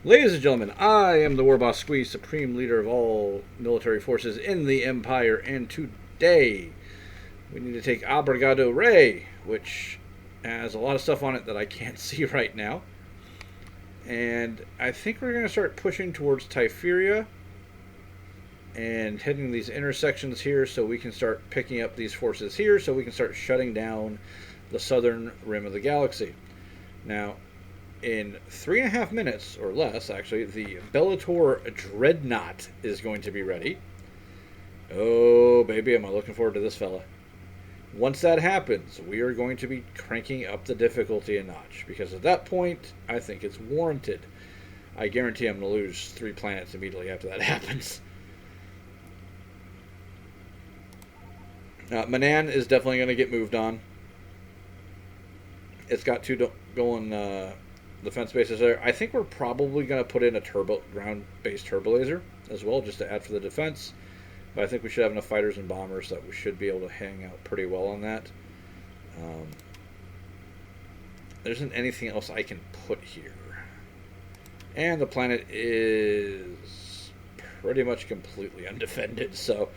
Ladies and gentlemen, I am the War Boss Squeeze, supreme leader of all military forces in the Empire, and today we need to take Abrigado Rey, which has a lot of stuff on it that I can't see right now. And I think we're going to start pushing towards Typheria and heading these intersections here so we can start picking up these forces here so we can start shutting down the southern rim of the galaxy. Now, in 3.5 minutes, or less actually, the Bellator Dreadnaught is going to be ready. Oh, baby, am I looking forward to this fella. Once that happens, we are going to be cranking up the difficulty a notch, because at that point, I think it's warranted. I guarantee I'm going to lose 3 planets immediately after that happens. Manan is definitely going to get moved on. It's got 2 going defense bases there. I think we're probably going to put in a ground-based turbo laser as well, just to add for the defense. But I think we should have enough fighters and bombers that we should be able to hang out pretty well on that. There isn't anything else I can put here. And the planet is pretty much completely undefended, so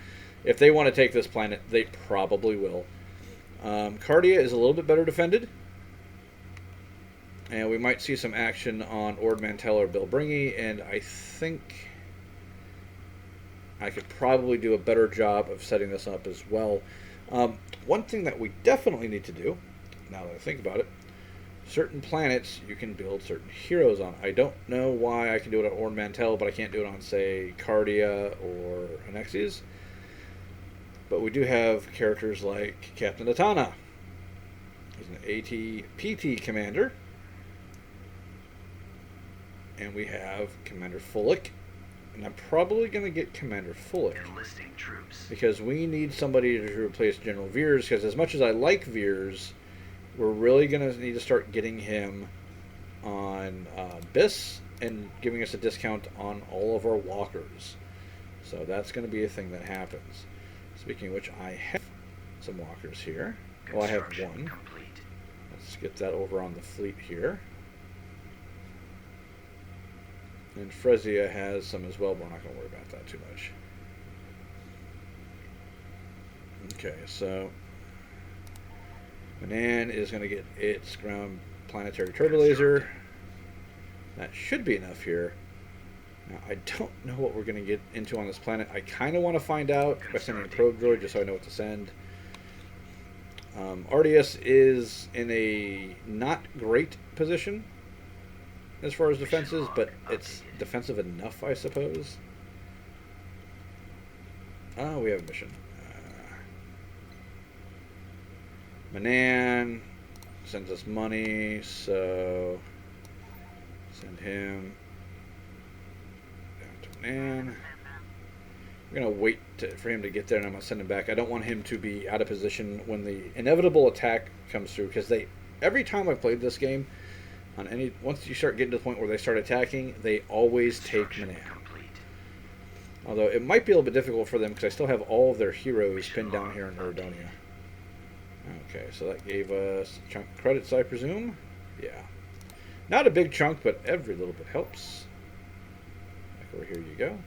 if they want to take this planet, they probably will. Cardia is a little bit better defended. And we might see some action on Ord Mantell or Bilbringi, and I think I could probably do a better job of setting this up as well. One thing that we definitely need to do, now that I think about it, certain planets you can build certain heroes on. I don't know why I can do it on Ord Mantell, but I can't do it on, say, Cardia or Anaxes. But we do have characters like Captain Atana. He's an ATPT commander. And we have Commander Fullick. And I'm probably going to get Commander Fullick. Enlisting troops. Because we need somebody to replace General Veers. Because as much as I like Veers, we're really going to need to start getting him on BIS and giving us a discount on all of our walkers. So that's going to be a thing that happens. Speaking of which, I have some walkers here. Well, I have one. Complete. Let's get that over on the fleet here. And Frezia has some as well, but we're not going to worry about that too much. Okay, so Manan is going to get its ground planetary turbo laser. That should be enough here. Now, I don't know what we're going to get into on this planet. I kind of want to find out by sending a probe droid just so I know what to send. Ardius is in a not great position as far as defenses, but it's defensive enough, I suppose. Oh, we have a mission. Manan sends us money, so send him down to Manan. We're going to wait for him to get there, and I'm going to send him back. I don't want him to be out of position when the inevitable attack comes through, because every time I've played this game, once you start getting to the point where they start attacking, they always take Manan. Although it might be a little bit difficult for them because I still have all of their heroes pinned down here in Eridonia. Okay, so that gave us a chunk of credits, I presume. Yeah. Not a big chunk, but every little bit helps. Back over here you go.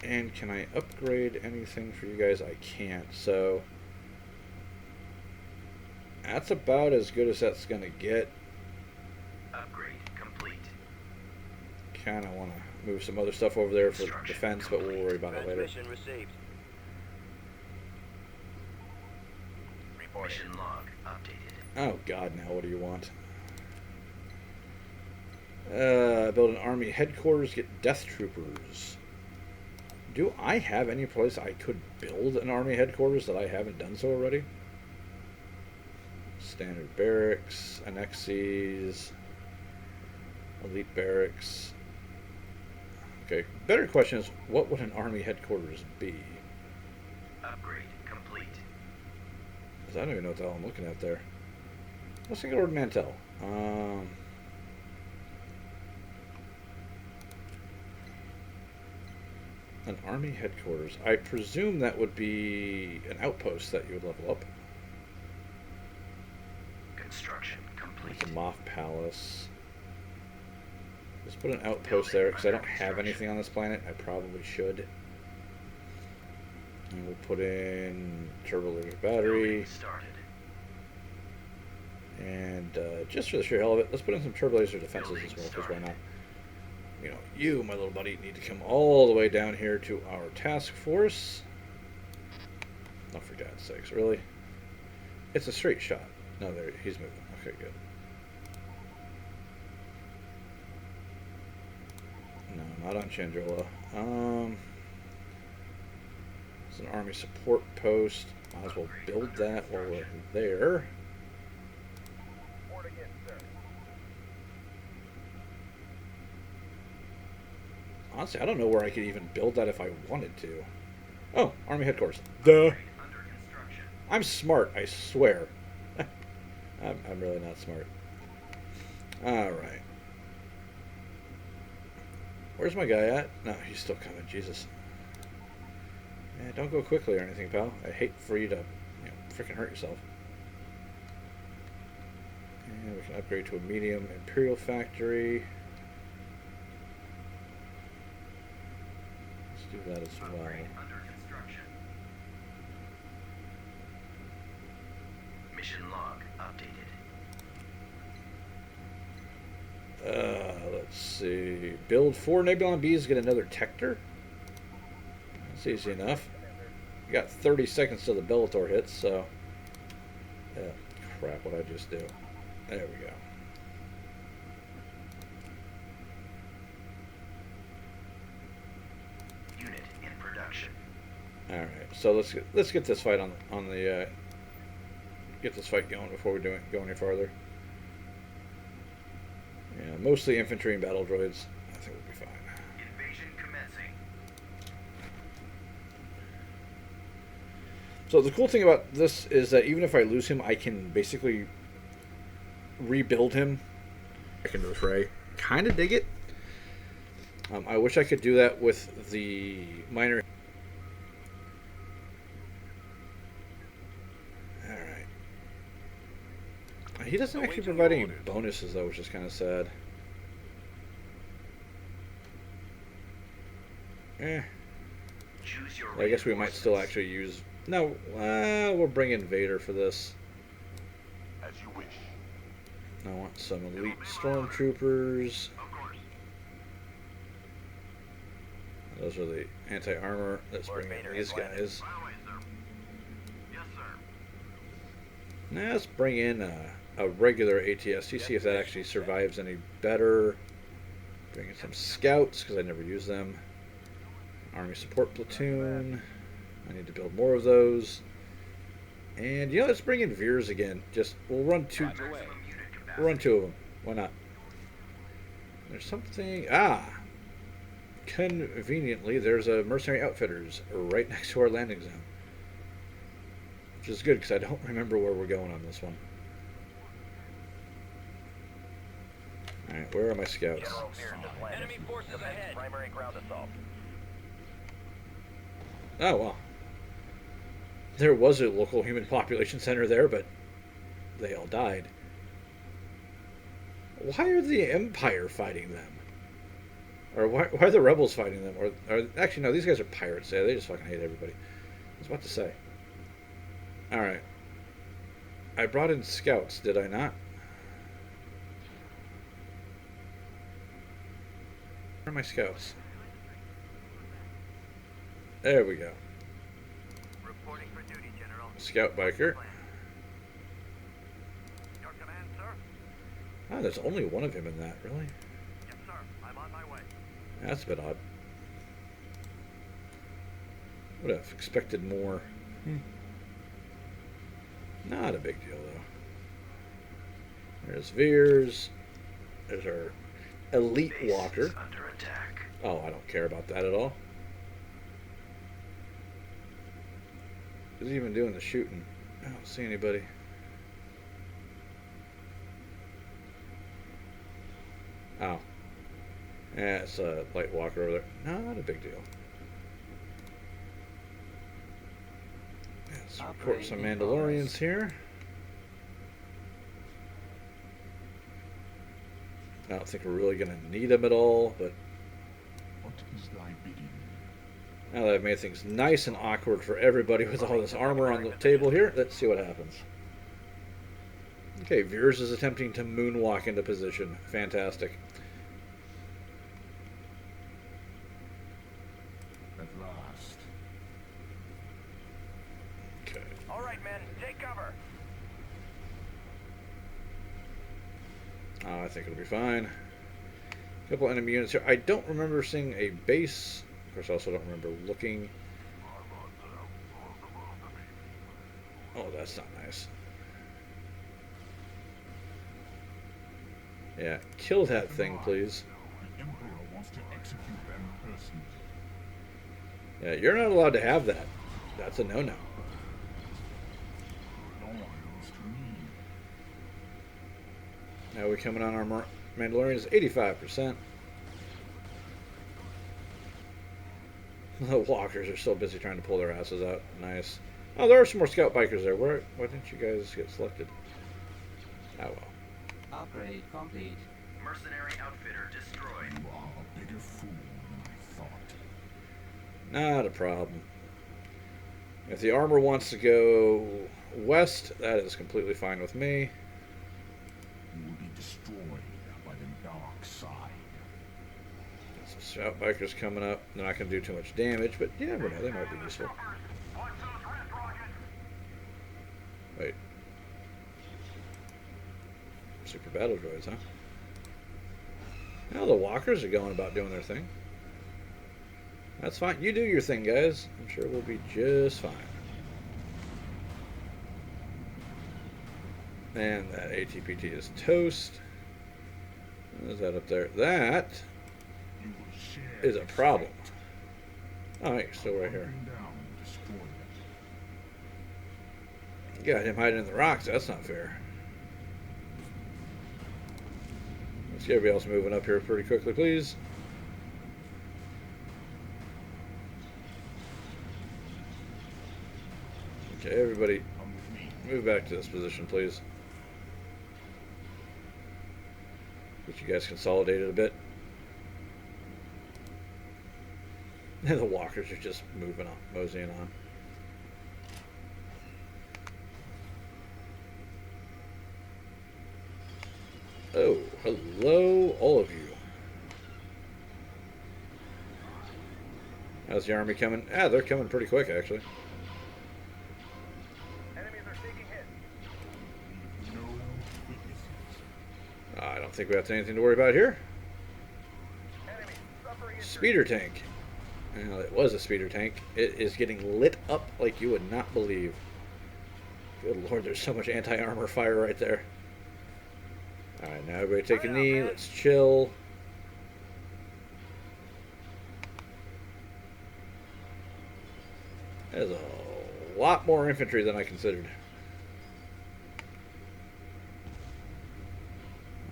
And can I upgrade anything for you guys? I can't, so that's about as good as that's going to get. Upgrade complete. Kind of want to move some other stuff over there for defense, but we'll worry about it later. Transmission received. Mission log updated. Oh god, now what do you want? Build an army headquarters, get death troopers. Do I have any place I could build an army headquarters that I haven't done so already? Standard barracks, annexes, elite barracks. Okay, better question is, what would an army headquarters be? Upgrade complete. Because I don't even know what the hell I'm looking at there. Let's think of Ord Mantell. An army headquarters. I presume that would be an outpost that you would level up. Construction complete. It's a Moth Palace. Let's put an outpost there because I don't have anything on this planet. I probably should. And we'll put in turbo laser battery. And just for the sheer hell of it, let's put in some turbo laser defenses as well, because why not? You know, you, my little buddy, need to come all the way down here to our task force. Oh, for God's sakes, really? It's a straight shot. No, there, he's moving. Okay, good. No, not on Chandrila. It's an army support post. Might as well build that while we're there. Honestly, I don't know where I could even build that if I wanted to. Oh, Army Headquarters. Duh. I'm smart, I swear. I'm really not smart. Alright. Where's my guy at? No, he's still coming. Jesus. Yeah, don't go quickly or anything, pal. I hate for you to, freaking hurt yourself. And we can upgrade to a medium Imperial factory. Do that as well. Mission log updated. Let's see. Build 4 Nebulon Bees, get another Tector. That's easy enough. You got 30 seconds till the Bellator hits, so. Crap, what'd I just do? There we go. All right, so let's get this fight on the get this fight going before we go any farther. Yeah, mostly infantry and battle droids. I think we'll be fine. Invasion commencing. So the cool thing about this is that even if I lose him, I can basically rebuild him. I can with Rey. Kind of dig it. I wish I could do that with the minor. He doesn't actually provide any bonuses, though, which is kind of sad. I guess we might still actually use... No, we'll bring in Vader for this. As you wish. I want some elite stormtroopers. Those are the anti-armor. Let's bring in these guys. Now let's bring in a regular ATST, see if that actually survives any better. Bring in some scouts, because I never use them. Army support platoon. I need to build more of those. And, let's bring in Veers again. We'll run two of them. Why not? There's something... Conveniently, there's a mercenary outfitters right next to our landing zone. Which is good, because I don't remember where we're going on this one. Alright, where are my scouts? Enemy forces ahead. Primary ground assault. Oh, well. There was a local human population center there, but they all died. Why are the Empire fighting them? Or why are the rebels fighting them? Or actually, no, these guys are pirates. Yeah, they just fucking hate everybody. I was about to say. Alright. I brought in scouts, did I not? Where are my scouts? There we go. Reporting for duty, General. Scout biker. Your command, sir? Oh, there's only one of him in that, really? Yes, sir. I'm on my way. That's a bit odd. Would have expected more. Not a big deal, though. There's Veers. There's our elite walker. Under attack. Oh, I don't care about that at all. Who's even doing the shooting? I don't see anybody. Oh. Yeah, it's a light walker over there. No, not a big deal. Let's report some Mandalorians here. I don't think we're really going to need them at all, but What is thy bidding? now that I've made things nice and awkward for everybody with all this armor on the table here, let's see what happens. Okay, Veers is attempting to moonwalk into position. Fantastic. At last. Okay. All right, men, take cover. I think it'll be fine. A couple enemy units here. I don't remember seeing a base. Of course, I also don't remember looking. Oh, that's not nice. Yeah, kill that thing, please. The Emperor wants to execute them personally. Yeah, you're not allowed to have that. That's a no-no. Loyals to me. Now we're coming on our Mandalorians, 85%. The walkers are so busy trying to pull their asses out. Nice. Oh, there are some more scout bikers there. Why didn't you guys get selected? Oh well. Upgrade complete. Mercenary outfitter destroyed. You are a bigger fool than I thought. Not a problem. If the armor wants to go west, that is completely fine with me. You will be destroyed by the dark side. Some scout bikers coming up. They're not going to do too much damage, but you never know. They might be useful. Wait. Super battle droids, huh? Now the walkers are going about doing their thing. That's fine. You do your thing, guys. I'm sure we'll be just fine. And that ATPT is toast. What is that up there? That You will share is a problem. Oh, hey, still right here. hunting down and destroy them. Got him hiding in the rocks. That's not fair. Let's get everybody else moving up here pretty quickly, please. Okay, everybody Come with me. move back to this position, please. Get you guys consolidated a bit. And the walkers are just moving on, moseying on. Oh, hello, all of you. How's the army coming? Ah, they're coming pretty quick, actually. Enemies are taking hits. No witnesses. I don't think we have anything to worry about here. Enemy suffering injury. Speeder tank. Well, it was a speeder tank. It is getting lit up like you would not believe. Good lord, there's so much anti-armor fire right there. Alright, now everybody take a knee. Let's chill. There's a lot more infantry than I considered.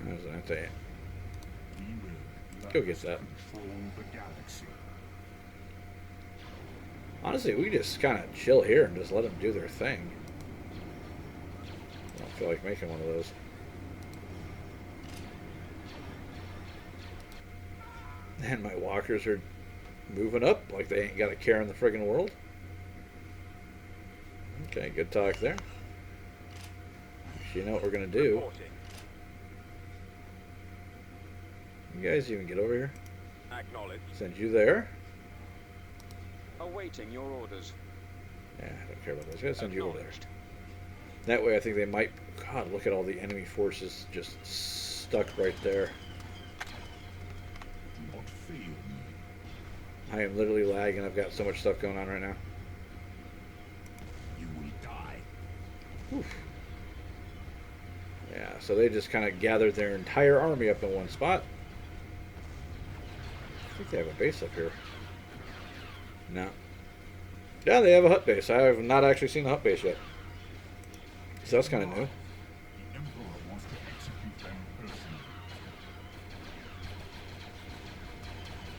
There's an anti. We will Go get that. control the galaxy. Honestly, we just kind of chill here and just let them do their thing. I don't feel like making one of those. And my walkers are moving up like they ain't got a care in the friggin' world. Okay, good talk there. You know what we're gonna do. Reporting. You guys even get over here. Acknowledged. Send you there. Awaiting your orders. Yeah, I don't care about those guys. Send you over there. That way I think they might... God, look at all the enemy forces just stuck right there. Do not fail me. I am literally lagging. I've got so much stuff going on right now. You will die. Oof. Yeah, so they just kind of gathered their entire army up in one spot. I think they have a base up here. No. Yeah, they have a hut base. I have not actually seen the hut base yet. So that's kind of new. The Emperor wants to execute them personally.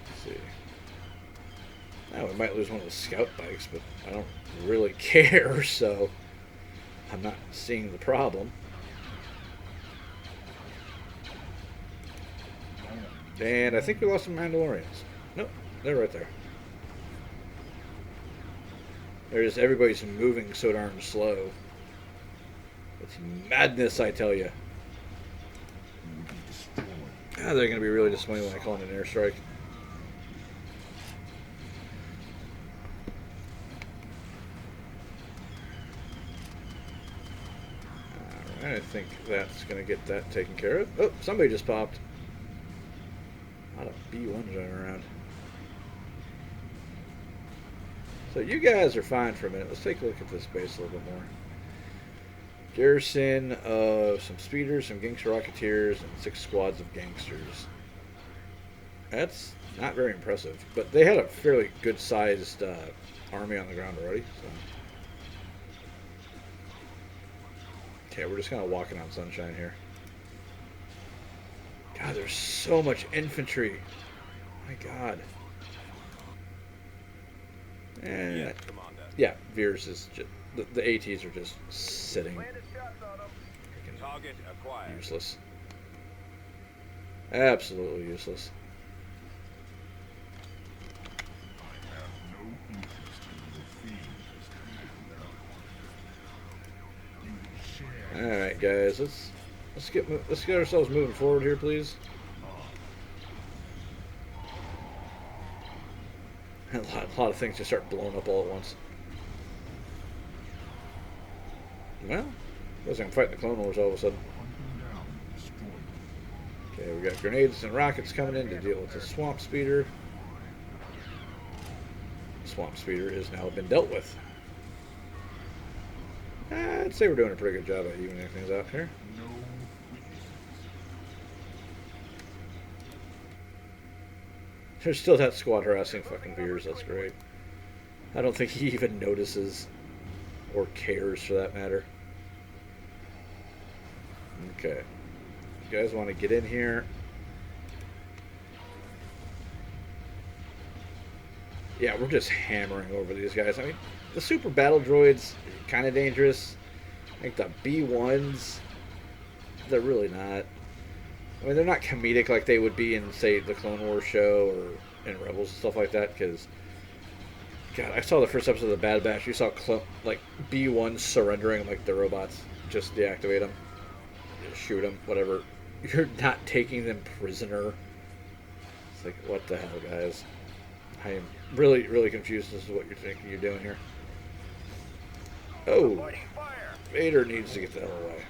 Let's see. Now we might lose one of the scout bikes, but I don't really care, so I'm not seeing the problem. And I think we lost some Mandalorians. Nope, they're right there. Everybody's moving so darn slow. It's madness, I tell you. You will be destroyed. Ah, they're going to be really disappointed when I call in an airstrike. Alright, I think that's going to get that taken care of. Oh, somebody just popped. A lot of B1s running around. So you guys are fine for a minute. Let's take a look at this base a little bit more. Garrison of some speeders, some gangster rocketeers, and 6 squads of gangsters. That's not very impressive, but they had a fairly good-sized army on the ground already. So. Okay, we're just kind of walking on sunshine here. God, there's so much infantry. My God. And Yes, Commander. yeah, Veers is just the ATs are just sitting. Landed shots on them. Freaking Target acquired. useless. Absolutely useless. I have no interest in your fears, Commander. You will share. All right, guys, let's get ourselves moving forward here, please. A lot of things just start blowing up all at once. Well, I was like I'm fighting the Clone Wars all of a sudden. Hunt them down and destroy them. Okay, we got grenades and rockets coming in to deal with the swamp speeder. Swamp speeder has now been dealt with. I'd say we're doing a pretty good job at evening things out here. No witnesses. There's still that squad harassing fucking Veers. That's great. I don't think he even notices or cares for that matter. Okay. You guys want to get in here? Yeah, we're just hammering over these guys. I mean, the super battle droids are kind of dangerous. I think the B1s, they're really not. I mean, they're not comedic like they would be in, say, the Clone Wars show or in Rebels and stuff like that. Because, God, I saw the first episode of the Bad Batch. You saw like B1s surrendering like the robots. Just deactivate them, just shoot them, whatever. You're not taking them prisoner. It's like, what the hell, guys? I am really, really confused as to what you're thinking you're doing here. Oh, Avoiding fire. Vader needs to get the hell away.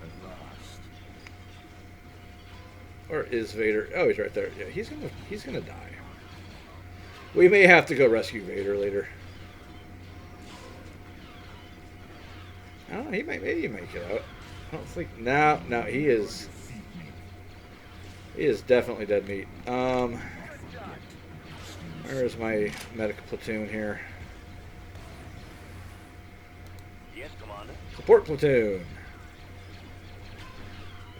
At last. Or is Vader? Oh, he's right there. Yeah, he's gonna die. We may have to go rescue Vader later. I don't know. Maybe he might get out. I don't think. No, he is. Defeat me. He is definitely dead meat. Where's my medic platoon here? Yes, Commander. Support platoon.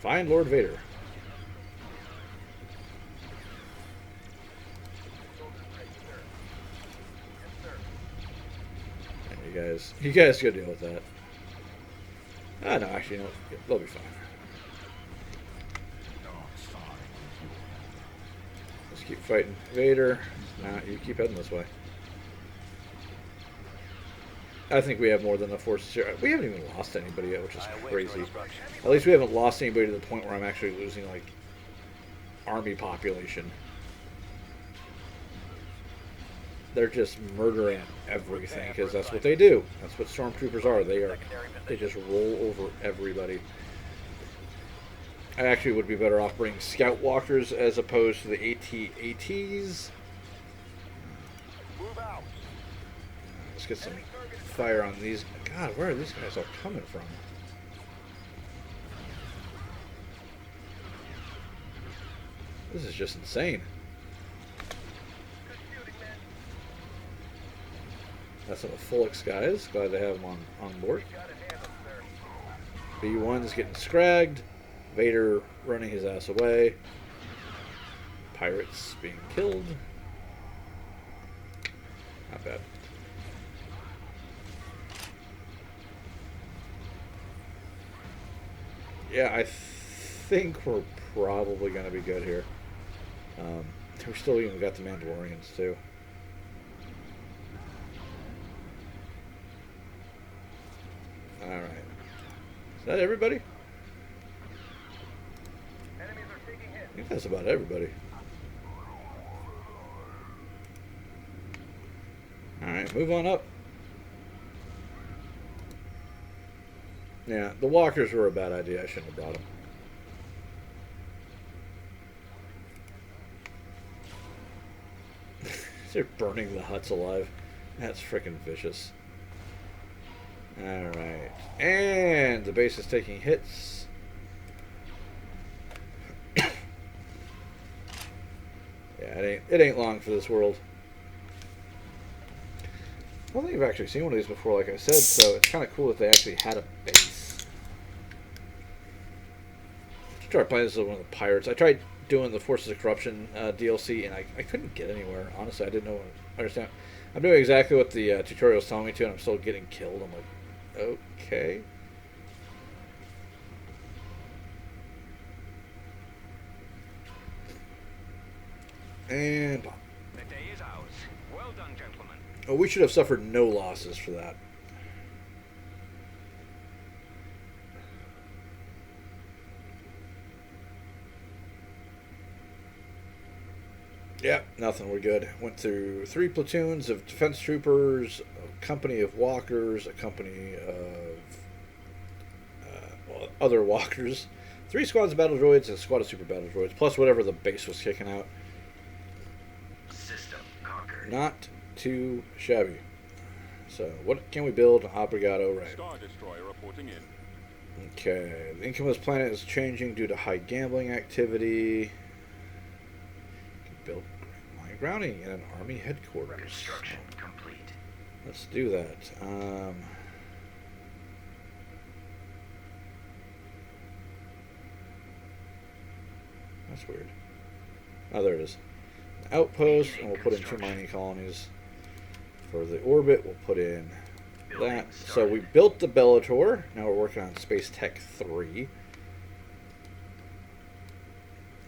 Find Lord Vader. Yeah, you guys go deal with that. Ah, no, actually, no, they'll be fine. Dark side is yours. Let's keep fighting Vader. Nah, you keep heading this way. I think we have more than enough forces here. We haven't even lost anybody yet, which is crazy. At least we haven't lost anybody to the point where I'm actually losing, like, army population. They're just murdering everything, because that's what they do. That's what stormtroopers are. They just roll over everybody. I actually would be better off bringing scout walkers as opposed to the AT-ATs. Move out. Let's get some fire on these. God, where are these guys all coming from? This is just insane. Good shooting, man. That's some Fulix guys. Glad to have them on board. Got it handled, sir. B1's getting scragged. Vader running his ass away. Pirates being killed. Not bad. Yeah, I think we're probably going to be good here. We still even got the Mandalorians too. All right. Is that everybody? Enemies are taking hits. I think that's about everybody. All right, move on up. Yeah, the walkers were a bad idea. I shouldn't have brought them. They're burning the huts alive. That's freaking vicious. Alright. And the base is taking hits. Yeah, it ain't long for this world. I don't think I've actually seen one of these before, like I said, so it's kind of cool that they actually had a base. I tried playing this with one of the pirates. I tried doing the Forces of Corruption DLC, and I couldn't get anywhere. Honestly, I didn't know understand. I'm doing exactly what the tutorial is telling me to, and I'm still getting killed. I'm like, okay. And The day is ours. Well done, gentlemen. oh, we should have suffered no losses for that. Yep, nothing. We're good. Went through 3 platoons of defense troopers, a company of walkers, a company of other walkers, 3 squads of battle droids, and a squad of super battle droids, plus whatever the base was kicking out. System conquered. Not too shabby. So, what can we build? Obrigado, right. Star Destroyer reporting in. Okay, the income of this planet is changing due to high gambling activity. Can build mine grounding in an army headquarters. Construction complete. Let's do that. That's weird. Oh, there it is. Outpost, and we'll put in 2 mining colonies. For the orbit, we'll put in that. So we built the Bellator. Now we're working on Space Tech 3.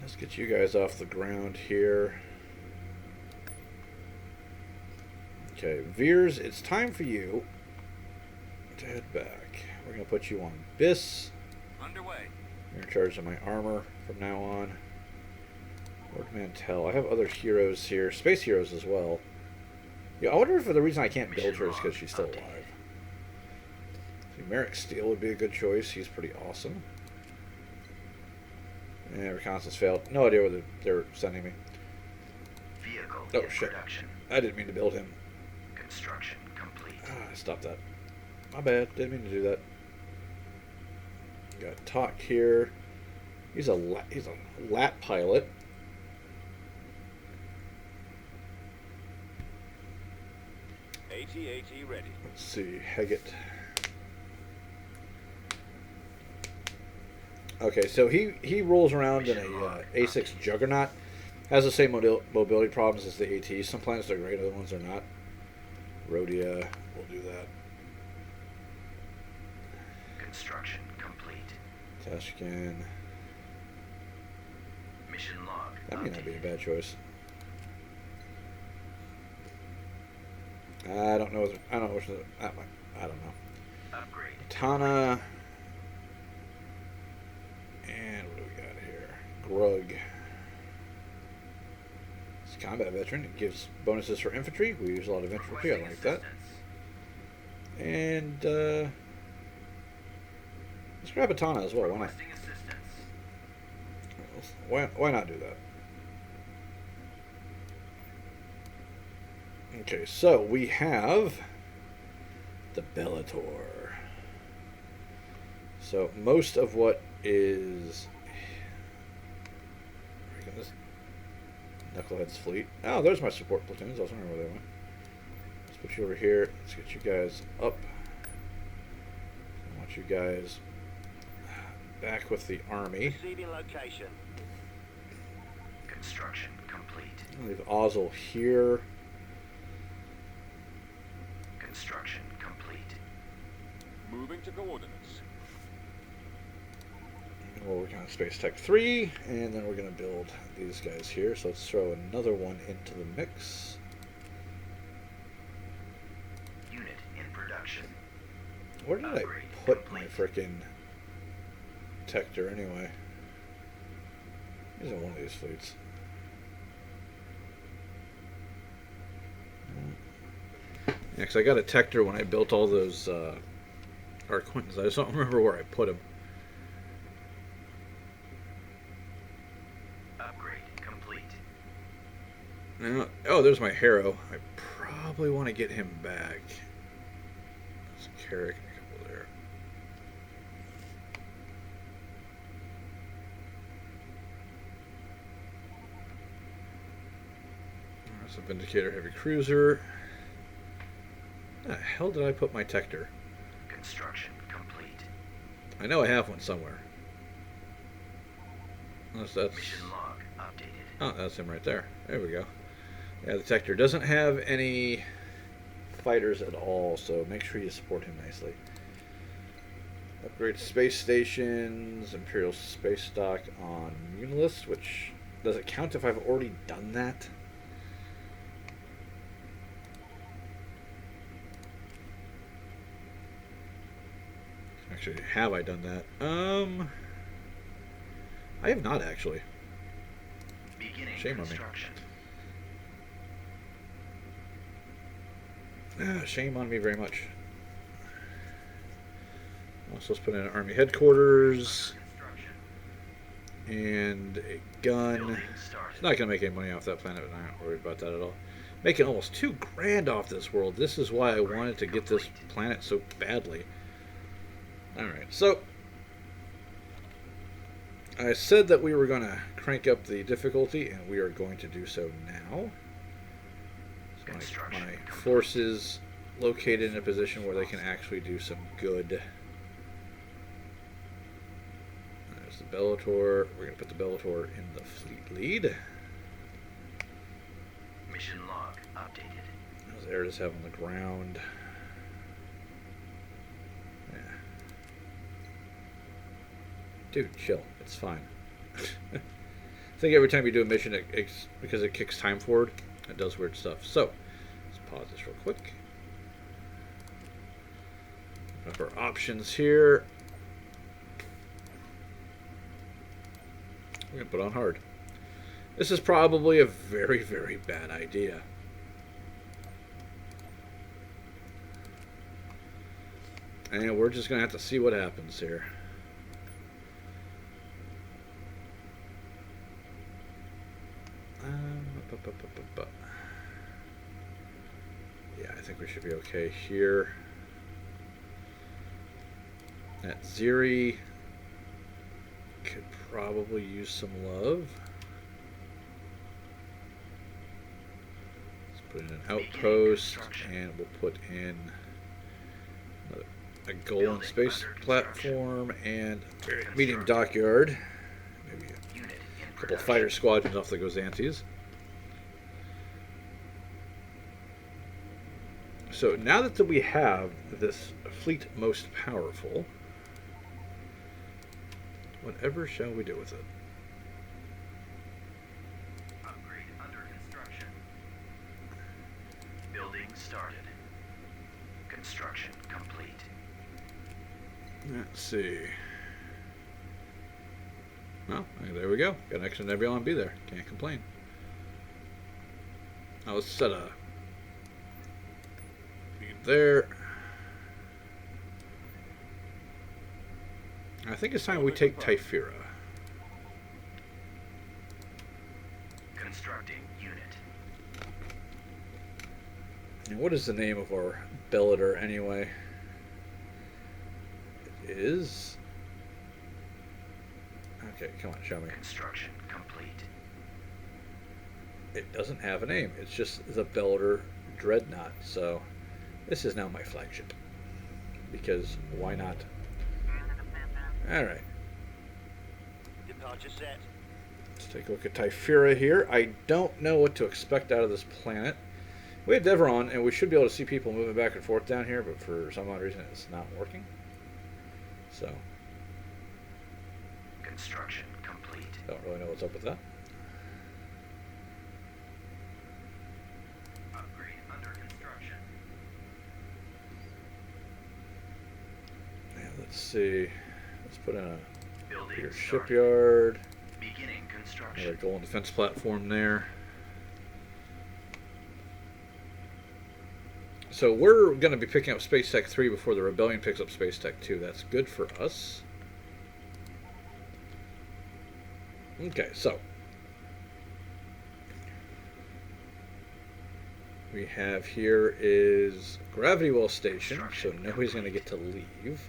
Let's get you guys off the ground here. Okay, Veers, it's time for you to head back. We're going to put you on BIS. Underway. You're in charge of my armor from now on. Lord Mantell. I have other heroes here. Space heroes as well. Yeah, I wonder if the reason I can't build her is because she's still alive. See, Merrick Steele would be a good choice. He's pretty awesome. And reconnaissance failed. No idea where they're sending me. Vehicle Oh, in shit. production. I didn't mean to build him. Construction complete. Stop that. My bad. Didn't mean to do that. Got Talk here. He's a lat pilot. AT-AT ready. Let's see. Heggett. Okay, so he rolls around in a A6 Juggernaut. Has the same mobility problems as the AT. Some planets are great, other ones are not. Rhodia, we'll do that. Construction complete. Tashkin. Mission log. That may not be a updated. bad choice. I don't know. I don't know which. I don't know. Upgrade. Tana. And what do we got here? Grug. It's a combat veteran. It gives bonuses for infantry. We use a lot of infantry. I like that. Assistance. And let's grab a Tana as well. Why not? Requesting assistance. Why not do that? Okay, so we have the Bellator. So most of what is this Knucklehead's fleet. Oh, there's my support platoons. I was wondering where they went. Let's put you over here. Let's get you guys up. I want you guys back with the army. Receiving location. Construction complete. I'll leave Ozzel here. Construction complete. Moving to coordinates. We're working on Space Tech 3, and then we're going to build these guys here. So let's throw another one into the mix. Unit in production. Where did I Upgrade put my complete. frickin' Tector anyway? He's in one of these fleets. Yeah, 'cause I got a Tector when I built all those Arquintons. I just don't remember where I put him. Upgrade complete. Now, oh, there's my Harrow. I probably want to get him back. There's a Carrick and a couple there. There's a Vindicator Heavy Cruiser. Where the hell did I put my Tector? Construction complete. I know I have one somewhere. Unless that's... Mission log updated. Oh, that's him right there. There we go. Yeah, the Tector doesn't have any fighters at all, so make sure you support him nicely. Upgrade space stations, Imperial space stock on Munilist, which does it count if I've already done that? Actually, have I done that? I have not actually. Beginning Shame on me. construction. Shame on me very much. Also, let's put in an army headquarters Construction. and a gun. Building started. It's not going to make any money off that planet, but I'm not worried about that at all. Making almost $2,000 off this world. This is why I wanted to get this planet so badly. Alright, so I said that we were going to crank up the difficulty, and we are going to do so now. So my forces located in a position where they can actually do some good. There's the Bellator. We're going to put the Bellator in the fleet lead. Mission log updated. How's Eris have on the ground? Yeah. Dude, chill. It's fine. I think every time you do a mission, because it kicks time forward, it does weird stuff. So, let's pause this real quick. Open up our options here. We're going to put on hard. This is probably a very, very bad idea. And we're just going to have to see what happens here. Yeah, I think we should be okay here. That Ziri could probably use some love. Let's put in an outpost, and we'll put in a Golan space platform and a medium dockyard. Maybe a couple fighter squadrons off the Gozantes. So now that we have this fleet most powerful, whatever shall we do with it? Upgrade under construction. Building started. Construction complete. Let's see. Well, there we go. Got an extra Nebulon B there. Can't complain. Now let's set a lead there. I think it's time we take Typhira. Constructing unit. And what is the name of our Bellator anyway? It is... Okay, come on, show me. Construction complete. It doesn't have a name. It's just the Bellator Dreadnaught. So this is now my flagship. Because why not? Alright. Departure set. Let's take a look at Typhira here. I don't know what to expect out of this planet. We have Deveron, and we should be able to see people moving back and forth down here, but for some odd reason it's not working. So, Construction complete. Don't really know what's up with that. Upgrade under construction. Yeah, let's see. Let's put in a Building bigger started. shipyard. Beginning Another construction. golden defense platform there. So we're going to be picking up Space Tech 3 before the Rebellion picks up Space Tech 2. That's good for us. Okay, so we have here is Gravity Well Station, so nobody's going to get to leave.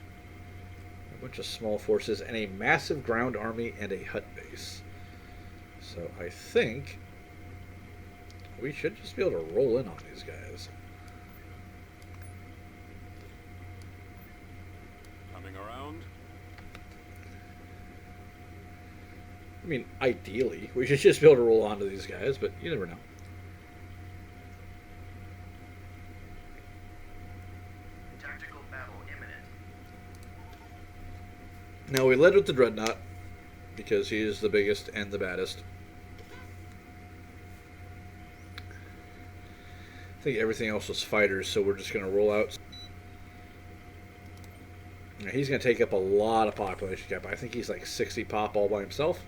A bunch of small forces and a massive ground army and a hut base. So I think we should just be able to roll in on these guys. Coming around. I mean, ideally, we should just be able to roll onto these guys, but you never know. Tactical battle imminent. Now, we led with the Dreadnought because he is the biggest and the baddest. I think everything else was fighters, so we're just going to roll out. Now, he's going to take up a lot of population cap. I think he's like 60 pop all by himself.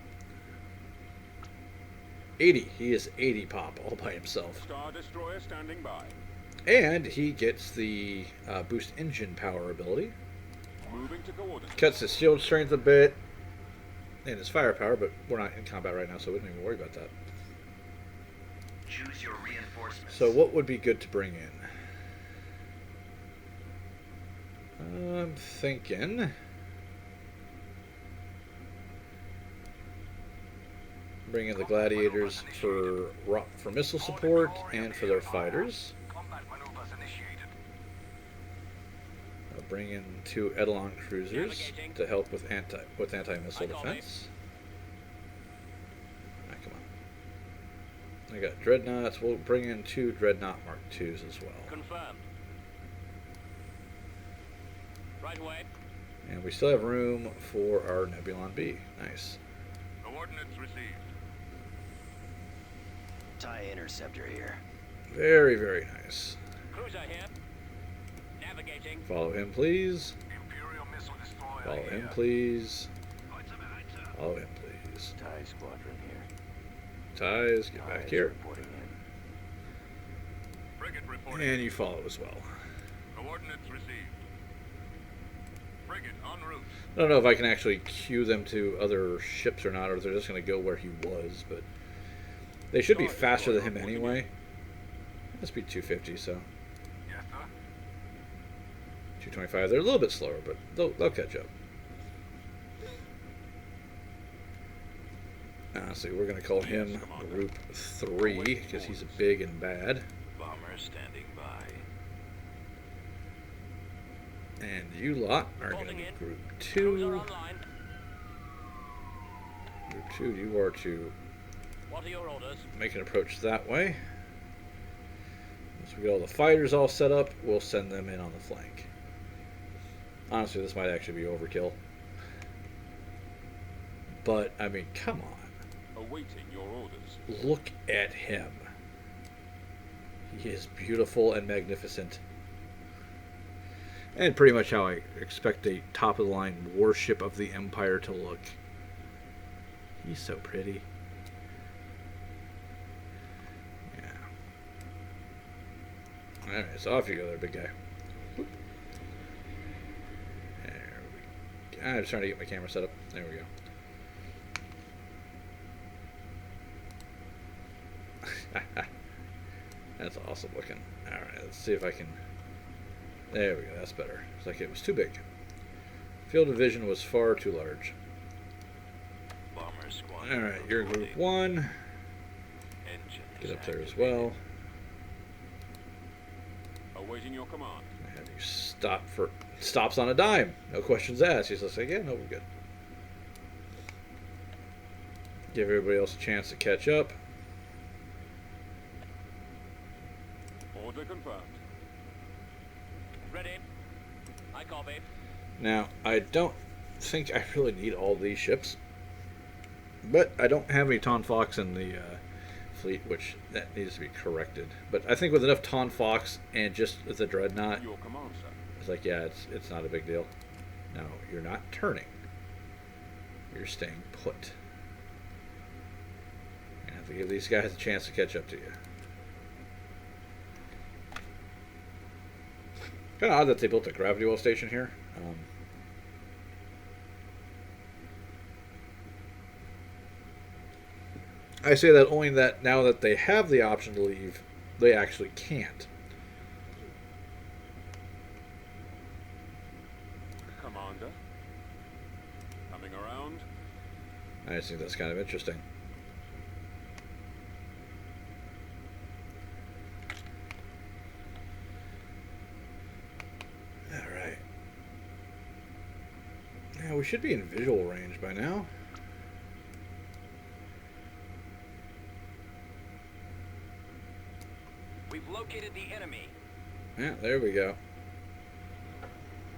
80. He is 80 pop all by himself. Star Destroyer standing by. And he gets the boost engine power ability. Moving to coordinates. Cuts his shield strength a bit and his firepower, but we're not in combat right now, so we don't even worry about that. Choose your reinforcements. So what would be good to bring in? I'm thinking bring in the gladiators for missile support and for their fighters. Combat maneuvers initiated. I'll bring in 2 Eidolon cruisers to help with anti-missile defense. Ah, come on. I got Dreadnoughts. We'll bring in 2 Dreadnought Mark IIs as well. Confirmed. Right away. And we still have room for our Nebulon B. Nice. Coordinates received. TIE interceptor here. Very, very nice. Cruiser here. Navigating. Follow him, please. Imperial missile destroyer Follow here. him, please. Right, sir. Follow him, please. TIE squadron here. Ties, get back here. Reporting in. Frigate reporting. And you follow as well. Coordinates received. Frigate en route. I don't know if I can actually queue them to other ships or not, or if they're just going to go where he was, but they should be faster than him anyway. Must be 250, so Yes, sir. 225. They're a little bit slower, but they'll catch up. Honestly, we're going to call him Group 3 because he's big and bad. Bomber standing by. And you lot are going to be Group 2. Cruiser online. Group 2, you are to What are your orders? make an approach that way. Once we get all the fighters all set up, we'll send them in on the flank. Honestly, this might actually be overkill. But, I mean, come on. Awaiting your orders. Look at him. He is beautiful and magnificent. And pretty much how I expect a top-of-the-line warship of the Empire to look. He's so pretty. Yeah. Alright, so off you go there, big guy. There we go. I'm just trying to get my camera set up. There we go. That's awesome looking. Alright, let's see if I can... There we go, that's better. It's like it was too big. Field of vision was far too large. Bomber squad. Alright, you're Group 1. Engine Get is up there as activated. well. Awaiting your command. I have you stop for... Stops on a dime. No questions asked. He's just like, yeah, no, we're good. Give everybody else a chance to catch up. Order confirmed. Ready. I copy. Now, I don't think I really need all these ships. But I don't have any Ton Fox in the fleet, which that needs to be corrected. But I think with enough Ton Fox and just the Dreadnought, Your command, sir. it's like, yeah, it's not a big deal. No, you're not turning. You're staying put. You have to give these guys a chance to catch up to you. Kind of odd that they built a gravity well station here. I say that only that now that they have the option to leave, they actually can't. Commander. Coming around. I just think that's kind of interesting. Alright. Yeah, we should be in visual range by now. We've located the enemy. Yeah, there we go.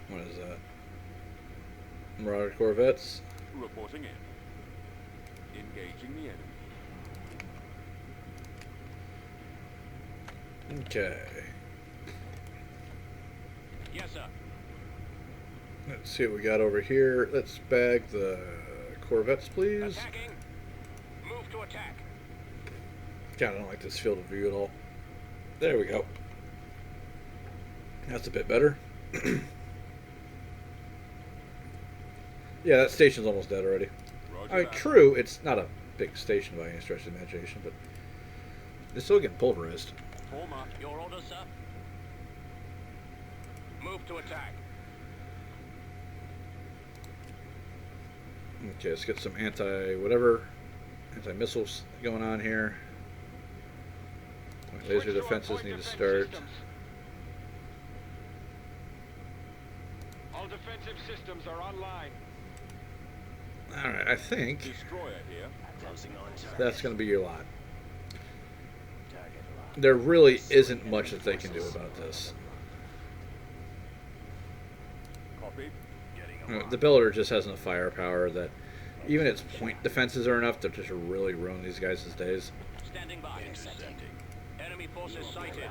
What is that? Marauder Corvettes. Reporting in. Engaging the enemy. Okay. Yes, sir. Let's see what we got over here. Let's bag the Corvettes, please. Attacking. Move to attack. God, I don't like this field of view at all. There we go. That's a bit better. Yeah, that station's almost dead already. Roger I mean, that. true, it's not a big station by any stretch of the imagination, but it's still getting pulverized. Form up. Your orders, sir. Move to attack. Okay, let's get some anti-missiles going on here. My laser defenses need to start. All defensive systems are online. Alright, I think Destroyer here. that's going to be your lot. There really isn't much that they can do about this. Copy. The Bellator just has enough firepower that even its point defenses are enough to just really ruin these guys' days. Standing by. Enemy forces sighted.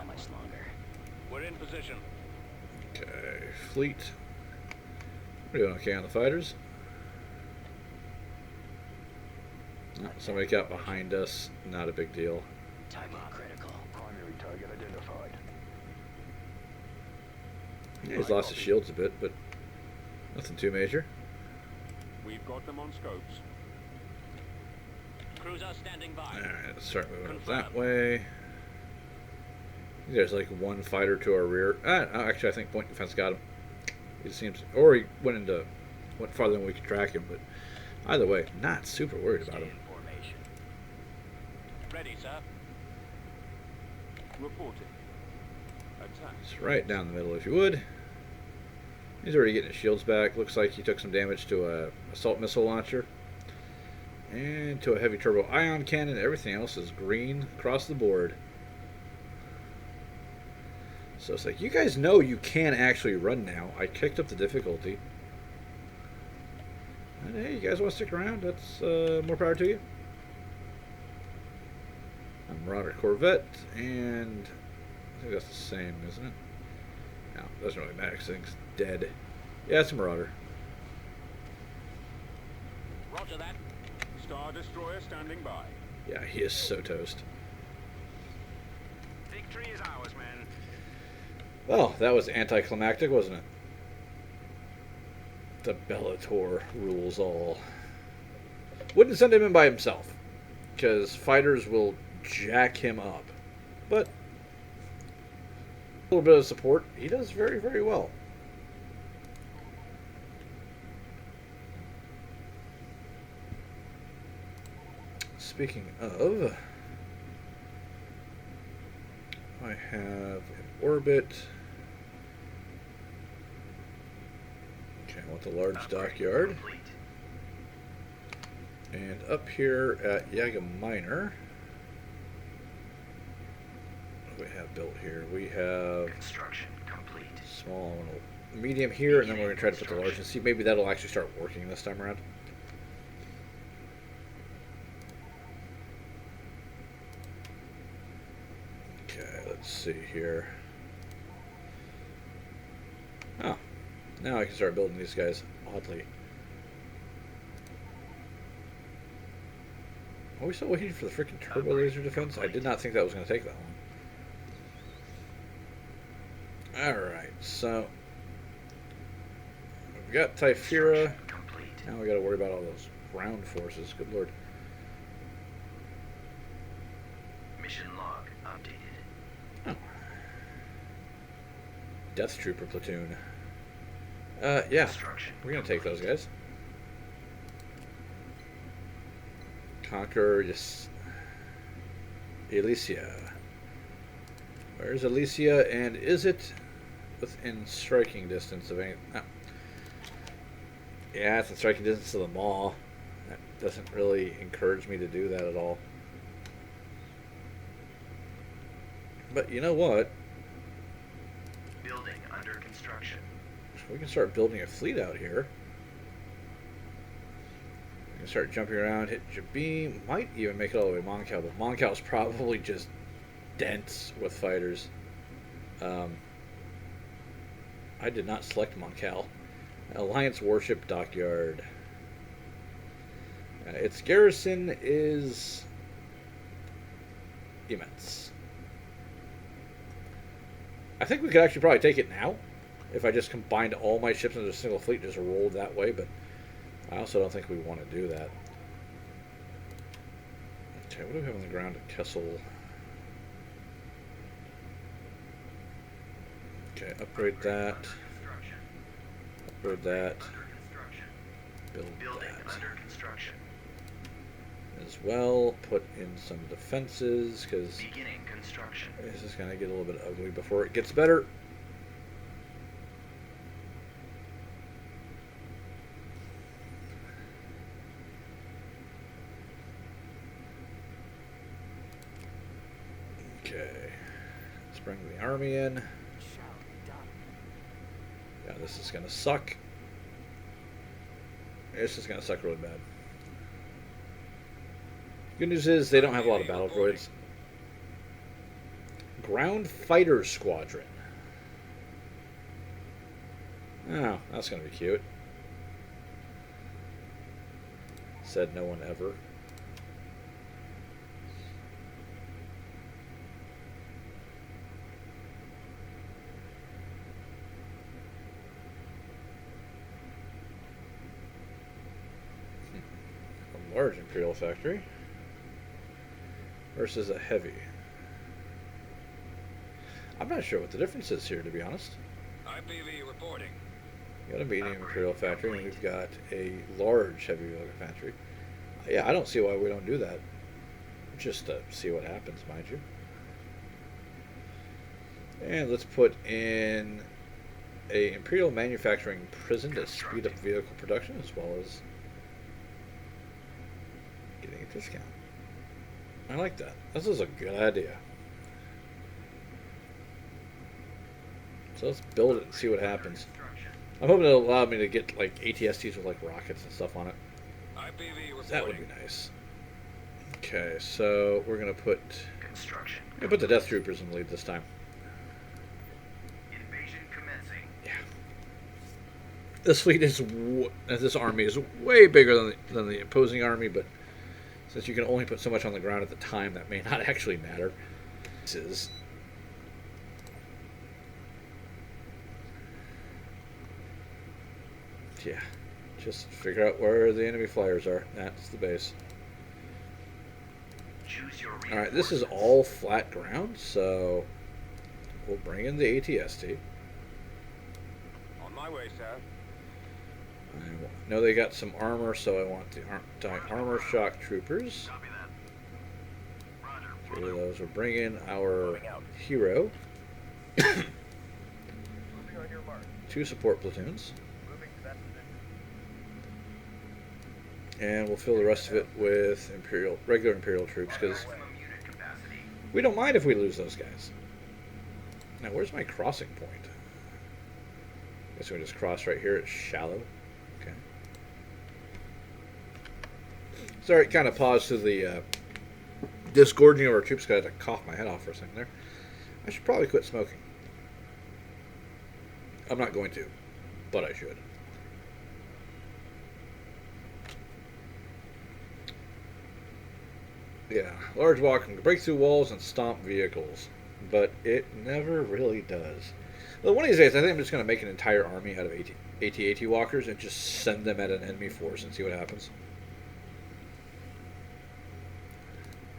We're in position. Okay, fleet. We're doing okay on the fighters. Oh, somebody got behind us. Not a big deal. Target critical. Primary target identified. Yeah, he's lost his shields a bit, but nothing too major. We've got them on scopes. Cruiser standing by. Alright, let's start moving up that way. There's like one fighter to our rear. Actually, I think point defense got him. It seems, or he went farther than we could track him. But either way, not super worried about him. Formation. Ready, sir. Reporting. Attack. It's right down the middle, if you would. He's already getting his shields back. Looks like he took some damage to a assault missile launcher and to a heavy turbo ion cannon. Everything else is green across the board. So it's like, you guys know you can actually run now. I kicked up the difficulty. And hey, you guys want to stick around? That's more power to you. A Marauder Corvette, and I think that's the same, isn't it? No, doesn't really matter because thing's dead. Yeah, it's a Marauder. Roger that. Star Destroyer standing by. Yeah, he is so toast. Victory is ours, man. Well, that was anticlimactic, wasn't it? The Bellator rules all. Wouldn't send him in by himself, because fighters will jack him up. But a little bit of support, he does very, very well. Speaking of, I have an orbit. Okay, I want the large dockyard. And up here at Yaga Minor, what do we have built here? We have Construction complete. small, medium here, and then we're going to try to put the large and see maybe that'll actually start working this time around. Okay, let's see here. Oh, now I can start building these guys, oddly. Are we still waiting for the freaking turbo laser defense? I did not think that was going to take that long. Alright, so we've got Typhira. Complete. Now we got to worry about all those ground forces. Good lord. Mission log updated. Oh. Death Trooper platoon. Yeah, Construction we're going to take those guys. Conquer, just Elysia. Where's Elysia, and is it within striking distance of any? No. Yeah, it's in striking distance of the Maw. That doesn't really encourage me to do that at all. But you know what? building under construction. We can start building a fleet out here. We can start jumping around, hit Jabim. Might even make it all the way to Moncal, but Moncal's probably just dense with fighters. I did not select Moncal. Alliance Warship Dockyard. Its garrison is immense. I think we could actually probably take it now if I just combined all my ships into a single fleet and just rolled that way, but I also don't think we want to do that. Okay, what do we have on the ground at Kessel? Okay, upgrade that. Upgrade that. Build that. Under construction. As well, put in some defenses, because Beginning construction. this is going to get a little bit ugly before it gets better. Okay, let's bring the army in. Yeah, this is going to suck. This is going to suck really bad. Good news is they don't have a lot of battle droids. Ground Fighter Squadron. Oh, that's going to be cute. Said no one ever. A large Imperial factory versus a heavy. I'm not sure what the difference is here, to be honest. IPV reporting. We got a medium Imperial factory, and we've got a large heavy factory. Yeah, I don't see why we don't do that. Just to see what happens, mind you. And let's put in a Imperial manufacturing prison to speed up vehicle production, as well as getting a discount. I like that. This is a good idea. So let's build it and see what happens. I'm hoping it'll allow me to get like ATSTs with like rockets and stuff on it. IPV reporting. That would be nice. Okay, so we're gonna put Construction. the Death Troopers in the lead this time. Invasion commencing. Yeah. This fleet is this army is way bigger than the opposing army, but since you can only put so much on the ground at the time, that may not actually matter. This is. Yeah, just figure out where the enemy flyers are. That's the base. Choose your Alright, this is all flat ground, so we'll bring in the ATST. On my way, sir. I know they got some armor, so I want the armor shock troopers. Copy that. Roger. 3 of those. We're bringing our hero. Moving on your mark. 2 support platoons. Moving to that position. And we'll fill the rest of it with regular Imperial troops, because Maximum unit capacity. we don't mind if we lose those guys. Now, where's my crossing point? Guess we just cross right here. It's shallow. Okay. Sorry, kind of paused to the disgorging of our troops because I had to cough my head off for a second there. I should probably quit smoking. I'm not going to, but I should. Yeah, large walker can break through walls and stomp vehicles, but it never really does. Well, one of these days, I think I'm just going to make an entire army out of AT-AT walkers and just send them at an enemy force and see what happens.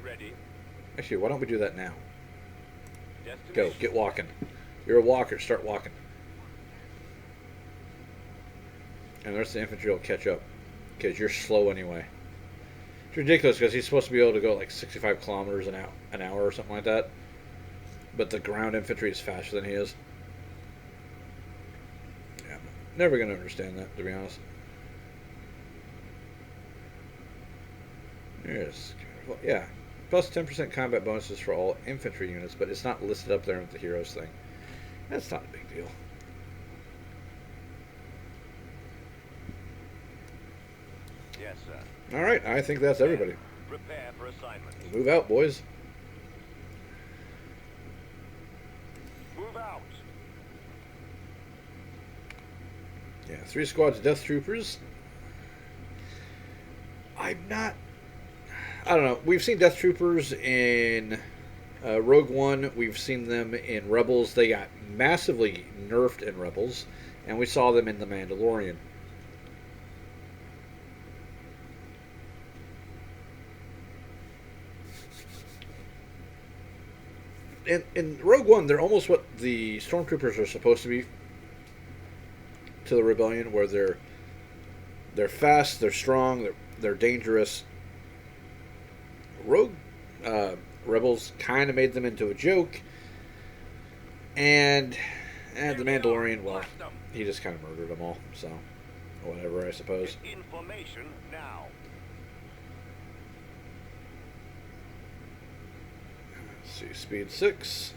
Ready. Actually, why don't we do that now? Destination. Go, get walking. You're a walker, start walking. And the rest of the infantry will catch up, because you're slow anyway. It's ridiculous, because he's supposed to be able to go like 65 kilometers an hour or something like that. But the ground infantry is faster than he is. Yeah, I'm never going to understand that, to be honest. Yes. Well, yeah. Plus 10% combat bonuses for all infantry units, but it's not listed up there with the heroes thing. That's not a big deal. Yes, sir. Alright, I think that's everybody. Prepare for assignment. Move out, boys. Move out. Yeah, 3 squads of Death Troopers. I don't know. We've seen Death Troopers in Rogue One. We've seen them in Rebels. They got massively nerfed in Rebels. And we saw them in The Mandalorian. In Rogue One, they're almost what the Stormtroopers are supposed to be to the Rebellion, where they're fast, they're strong, they're dangerous. Rogue Rebels kind of made them into a joke, and the Mandalorian, well, he just kind of murdered them all, so whatever, I suppose. Information now. Let's see, speed 6.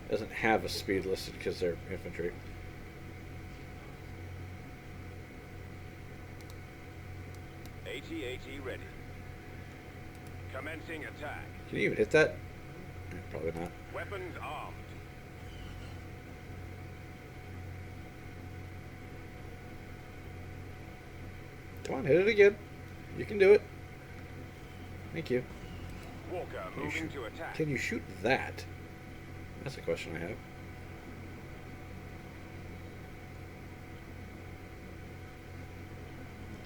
Doesn't have a speed listed because they're infantry. AT-AT ready. Commencing attack. Can you even hit that? Probably not. Weapons armed. Come on, hit it again. You can do it. Thank you. Walker moving to attack. Can you shoot that? That's a question I have.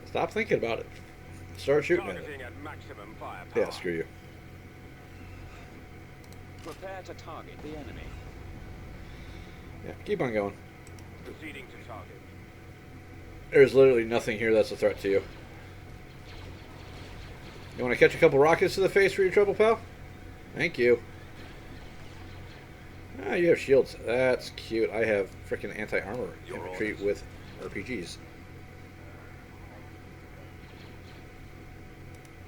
Stop thinking about it. Start shooting at it. Targeting at maximum firepower. Yeah, screw you. Prepare to target the enemy. Yeah, keep on going. Proceeding to target. There's literally nothing here that's a threat to you. You want to catch a couple rockets to the face for your trouble, pal? Thank you. Ah, you have shields. That's cute. I have freaking anti-armor infantry with RPGs.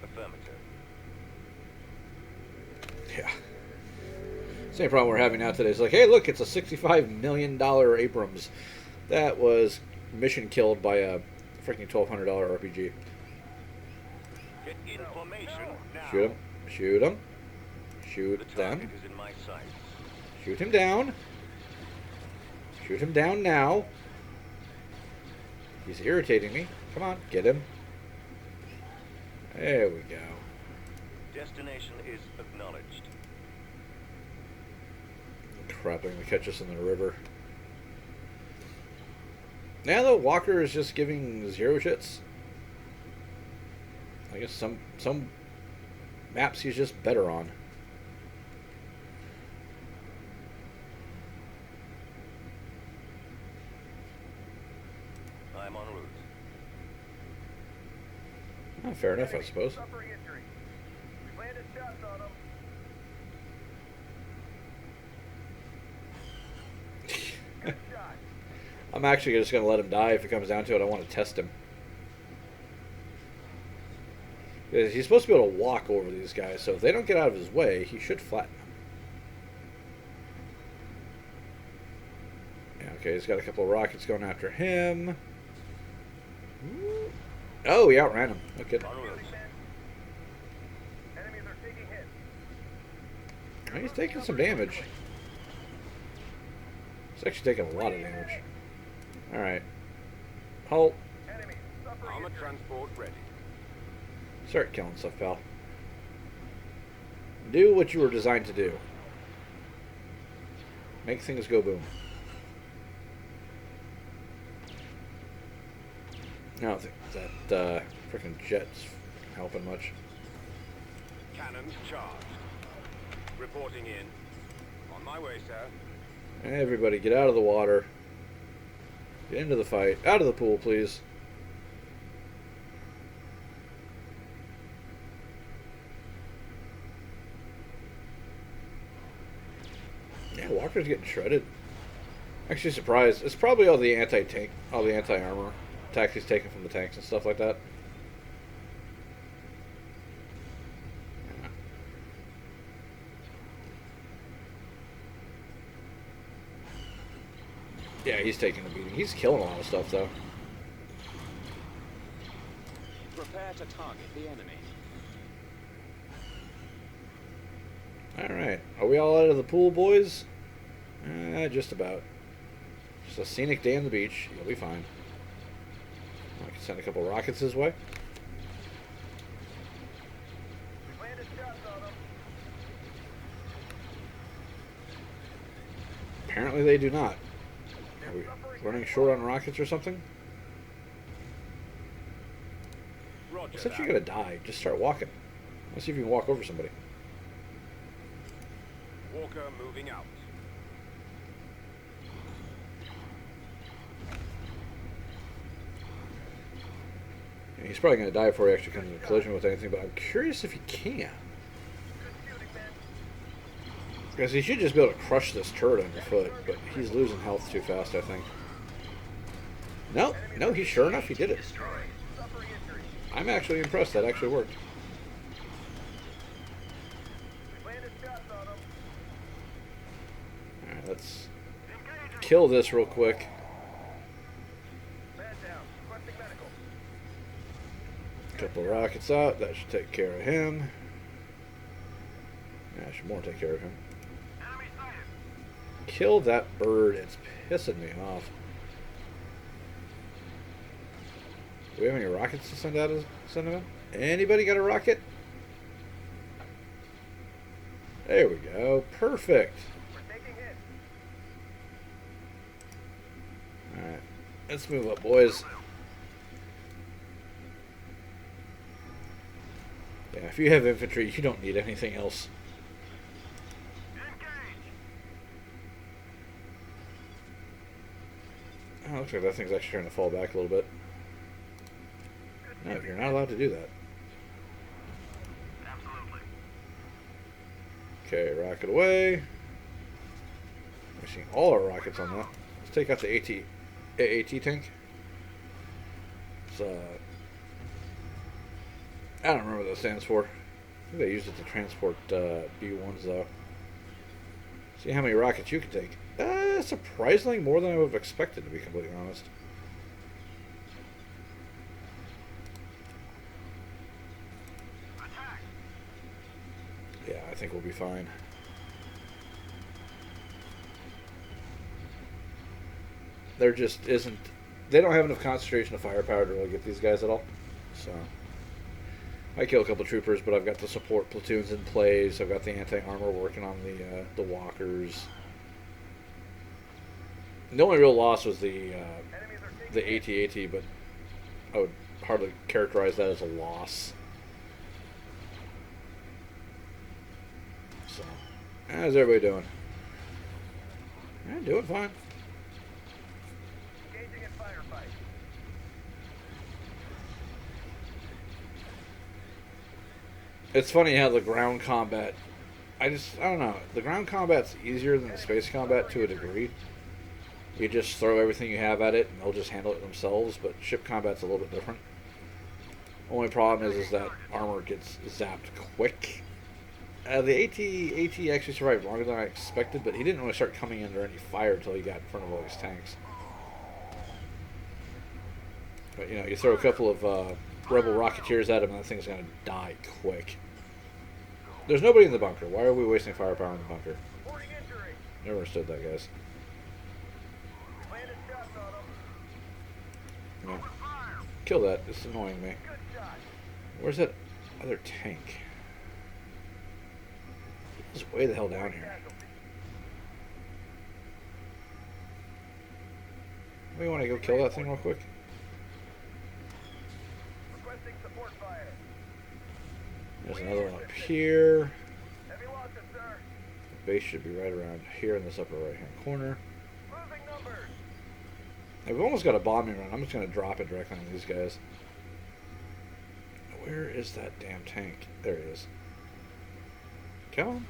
Affirmative. Yeah. Same problem we're having now today. It's like, hey, look, it's a $65 million Abrams. That was mission killed by a freaking $1,200 RPG. Get information now. Shoot him. Shoot him. Shoot The them. target is in my sight. Shoot him down. Shoot him down now. He's irritating me. Come on, get him. There we go. Destination is acknowledged. Crap, they're going to catch us in the river. Now the Walker is just giving 0 shits. I guess some maps he's just better on. I'm en route. Oh, fair enough, I suppose. Suffering injury. We landed shots on them. Good shot. I'm actually just going to let him die if it comes down to it. I want to test him. Because he's supposed to be able to walk over these guys, so if they don't get out of his way, he should flatten them. Yeah, okay, he's got a couple of rockets going after him. Oh, he outran him. No kidding. En route. Enemies are taking hits. He's taking some damage. He's actually taking a lot of damage. Alright. Halt. Enemy. Suffering Armor injury. transport ready. Start killing stuff, pal. Do what you were designed to do. Make things go boom. I don't think that freaking jet's helping much. Cannons charged. Reporting in. On my way, sir. Everybody get out of the water. Get into the fight. Out of the pool, please. Yeah, Walker's getting shredded. Actually surprised. It's probably all the anti-tank, all the anti-armor attacks he's taking from the tanks and stuff like that. Yeah, he's taking a beating. He's killing a lot of stuff, though. Prepare to target the enemy. Alright. Are we all out of the pool, boys? Just about. Just a scenic day on the beach. You'll be fine. I can send a couple rockets his way. We've landed shots on them. Apparently they do not. Are we running short on rockets or something? Roger Since that. you're gonna die, just start walking. Let's see if you can walk over somebody. Walker moving out. And he's probably gonna die before he actually comes into collision with anything, but I'm curious if he can. Good shooting, men. Because he should just be able to crush this turret underfoot, but he's losing health too fast, I think. No, he sure enough, he did it. Suffering injury. I'm actually impressed. That actually worked. We've landed shots on them. Alright, let's kill this real quick. Man down. Requesting medical. Couple of rockets out. That should take care of him. Yeah, should more take care of him. Enemy sighted. Kill that bird. It's pissing me off. Do we have any rockets to send out? Send him in? Anybody got a rocket? There we go. Perfect. We're taking hits. Alright. Let's move up, boys. Yeah, if you have infantry, you don't need anything else. Oh, looks like that thing's actually trying to fall back a little bit. No, you're not allowed to do that. Absolutely. Okay, rocket away. We're seeing all our rockets on that. Let's take out the AAT tank. It's, I don't remember what that stands for. I think they used it to transport B1s, though. See how many rockets you can take. Surprisingly more than I would have expected, to be completely honest. Yeah, I think we'll be fine. There just isn't... They don't have enough concentration of firepower to really get these guys at all. So... I kill a couple troopers, but I've got the support platoons in place. I've got the anti-armor working on the walkers. The only real loss was the AT-AT, but I would hardly characterize that as a loss. So, how's everybody doing? Doing fine. Engaging in firefight. It's funny how the ground combat, I don't know, the ground combat's easier than the space combat to a degree. You just throw everything you have at it and they'll just handle it themselves, but ship combat's a little bit different. Only problem is that armor gets zapped quick. The AT actually survived longer than I expected, but he didn't really start coming under any fire until he got in front of all these tanks. But you know, you throw a couple of rebel rocketeers at him and that thing's gonna die quick. There's nobody in the bunker. Why are we wasting firepower in the bunker? Reporting injury. Never understood that, guys. Landed shots on them. No. Kill that. It's annoying me. Good shot. Where's that other tank? It's way the hell down here. Casualty. We want to go kill that thing real quick. Requesting support fire. There's another one up here. Heavy losses, sir. The base should be right around here in this upper right hand corner. Losing numbers. Hey, we've almost got a bombing run. I'm just going to drop it directly on these guys. Where is that damn tank? There he is. Come on.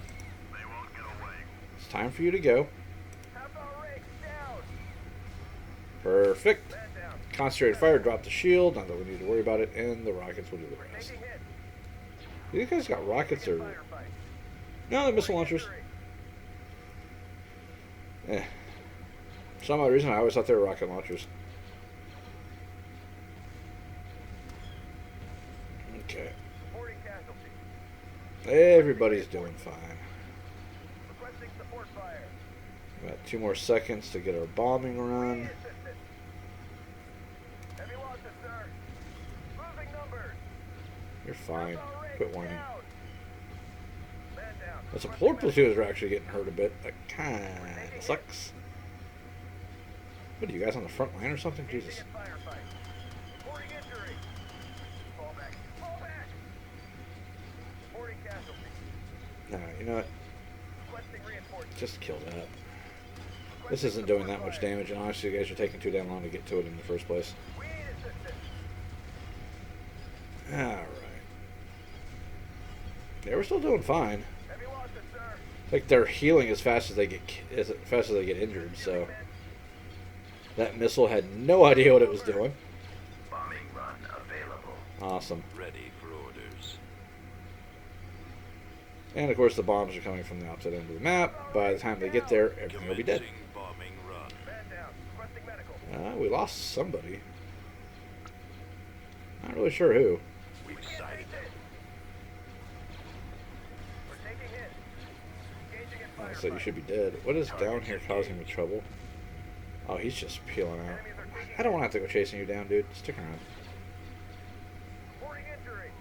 They won't get away. It's time for you to go. Half our ranks down. Perfect. Man down. Concentrated fire, drop the shield. Not that we need to worry about it. And the rockets will do the rest. Taking hit. You guys got rockets or... Firefight. No, they're missile launchers. Eh. For some odd reason, I always thought they were rocket launchers. Okay. Reporting casualty. Everybody's doing fine. Requesting support fire. Got 2 more seconds to get our bombing run. Assisted. Heavy losses, sir. Losing numbers. You're fine. Half our ranks Quit whining. down. Man down. The support platoons are actually getting hurt a bit. That kind of sucks. What are you guys on the front line or something? Jesus. Engaging in firefight. Reporting injury. Fall back. Fall back. Reporting casualty. Nah, you know what? Requesting reinforcements. Just kill that. This isn't doing that much damage, and honestly, you guys are taking too damn long to get to it in the first place. We need assistance. Alright. Yeah, we're still doing fine. Heavy losses, sir. Like they're healing as fast as they get injured. So that missile had no idea what it was doing. Bombing run available. Awesome. Ready for orders. And of course, the bombs are coming from the opposite end of the map. By the time they get there, everything will be dead. Commencing bombing run. Man down. Requesting medical. We lost somebody. Not really sure who. We've sighted them. We're taking hit. Engaging in I firefight. said you should be dead. What is down here causing me trouble? Oh, he's just peeling out. Enemies are taking I don't want to have to go chasing you down, dude. Stick around. Reporting injury.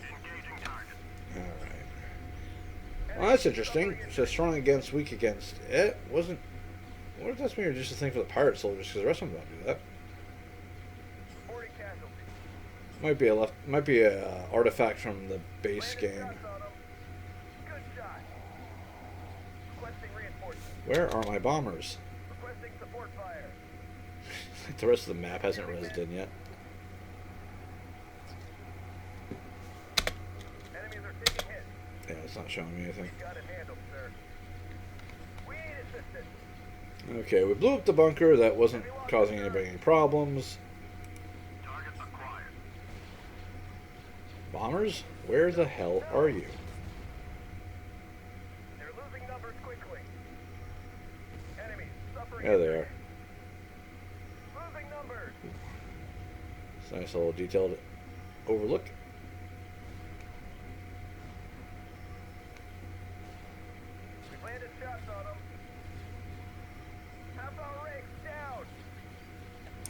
Engaging target. Alright. Well, that's interesting. It says strong against, weak against. It wasn't... What if that's maybe just a thing for the pirate soldiers? Because the rest of them don't do that. Reporting casualty. Might be a artifact from the base Landed game. shots on 'em. Good shot. Requesting reinforcements. Where are my bombers? Requesting support fire. The rest of the map hasn't rezzed in yet. Enemies are taking hit. Yeah, it's not showing me anything. Got it handled, sir. We need assistance. Okay, we blew up the bunker. That wasn't causing anybody any problems. Targets acquired. Bombers, where the hell are you? They're losing numbers quickly. Enemies suffering. There they are. Losing numbers. It's a nice little detailed overlook. We've landed shots on them. Half our ranks down.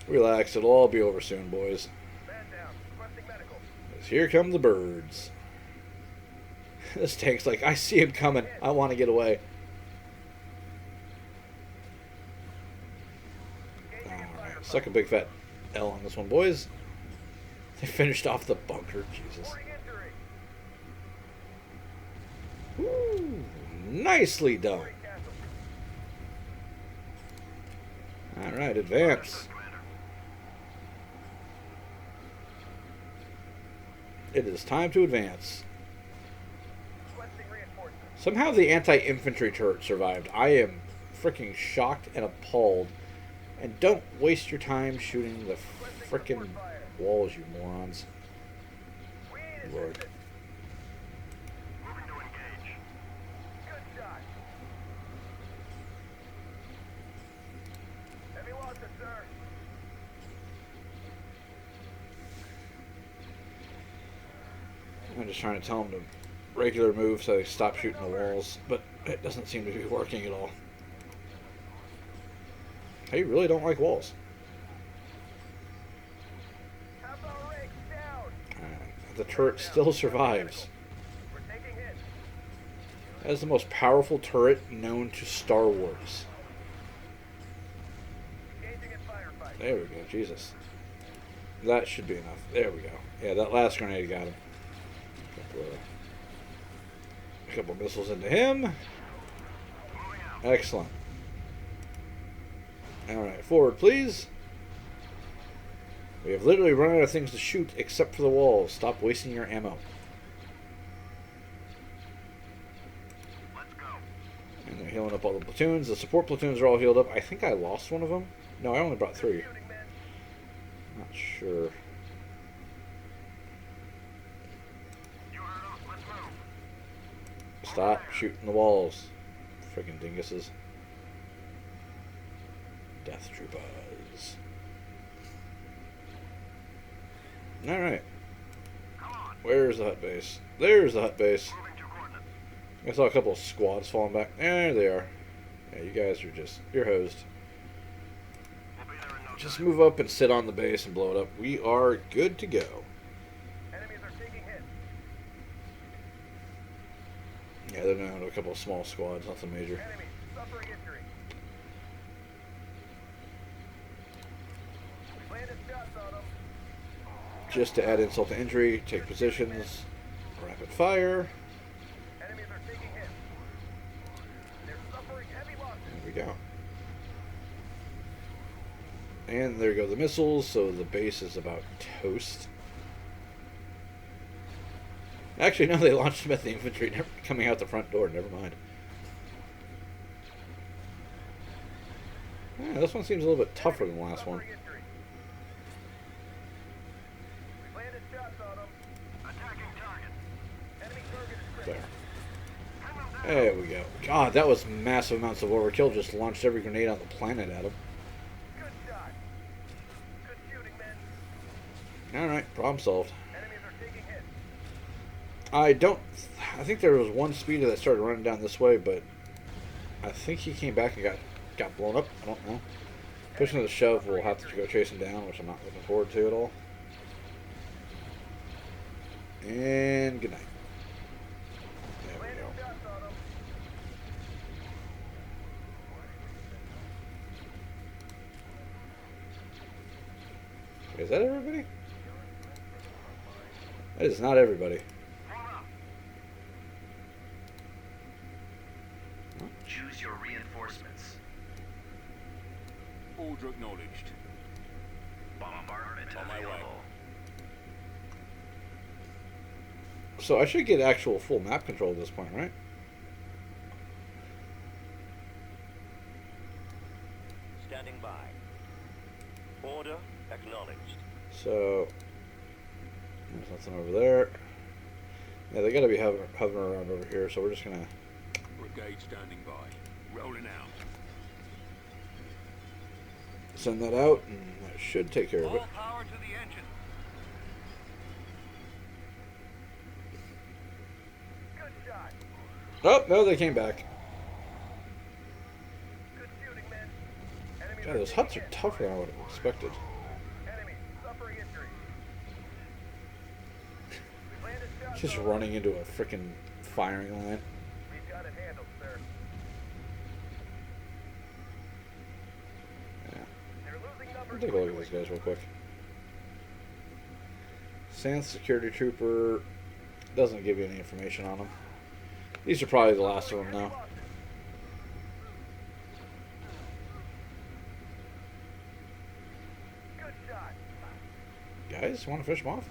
Relax, it'll all be over soon, boys. Man down. Requesting medical. 'Cause here come the birds. This tank's like, I see him coming. I want to get away. Alright, suck a big fat L on this one, boys. They finished off the bunker. Jesus. Reporting injury. Woo, nicely done. Reporting casualty. Alright, advance. It is time to advance. Requesting reinforcements. Somehow the anti-infantry turret survived. I am freaking shocked and appalled. And don't waste your time shooting the freaking walls, you morons. We need Lord. assistance. Moving to engage. Good shot. Heavy losses, sir. I'm just trying to tell them to regular move so I stop shooting the walls, but it doesn't seem to be working at all. I really don't like walls. How about Rick down? The turret still survives. We're taking hits. That is the most powerful turret known to Star Wars. Engaging in firefight. There we go, Jesus. That should be enough. There we go. Yeah, that last grenade got him. A couple missiles into him. Excellent. Alright, forward please. We have literally run out of things to shoot except for the walls. Stop wasting your ammo. Let's go. And they're healing up all the platoons. The support platoons are all healed up. I think I lost one of them. No, I only brought 3. Shooting, men. Not sure. You heard us. Let's move. Stop shooting the walls. Friggin' dinguses. Death troopers. Alright. Come on. Where's the hut base? There's the hut base. Moving to coordinates. I saw a couple of squads falling back. There they are. Yeah, you guys are just... You're hosed. We'll be there in no Just time. move up and sit on the base and blow it up. We are good to go. Enemies are taking hits. Yeah, they're down to a couple of small squads. Nothing major. Enemies suffering injury. We landed shots on them. Just to add insult to injury, take positions. Rapid fire. Enemies are taking hits. They're suffering heavy losses. There we go. And there go the missiles, so the base is about toast. Actually, no, they launched them at the infantry coming out the front door. Never mind. Yeah, this one seems a little bit tougher than the last one. Suffering injury. We landed shots on them. Attacking target. Enemy target is There. critical. There we go. God, that was massive amounts of overkill. Just launched every grenade on the planet at him. Good shot. Good shooting, men. Alright, problem solved. Enemies are taking hits. I think there was one speeder that started running down this way, but I think he came back and got blown up. I don't know. Pushing the shove, we'll have to go chase him down, which I'm not looking forward to at all. And good night. There we Landed go. shots on them. Is that everybody? That is not everybody. Choose your reinforcements. Order acknowledged. Bombardment On my way. So I should get actual full map control at this point, right? Standing by. Order acknowledged. So there's nothing over there. Yeah, they gotta be hovering around over here, so we're just gonna Brigade standing by. Rolling out. send that out, and that should take care of it. All power to the engine. Good shot. Oh, no, they came back. Good shooting, men. Enemies God, those taking huts are hits. tougher than I would have expected. Enemy suffering injury. We landed shots Just on running into a freaking firing line. them. We've got it handled, sir. Yeah. They're losing I'll numbers take a look at quickly. these guys real quick. Sans security trooper doesn't give you any information on them. These are probably the last of them now. Good shot. Guys, want to fish them off?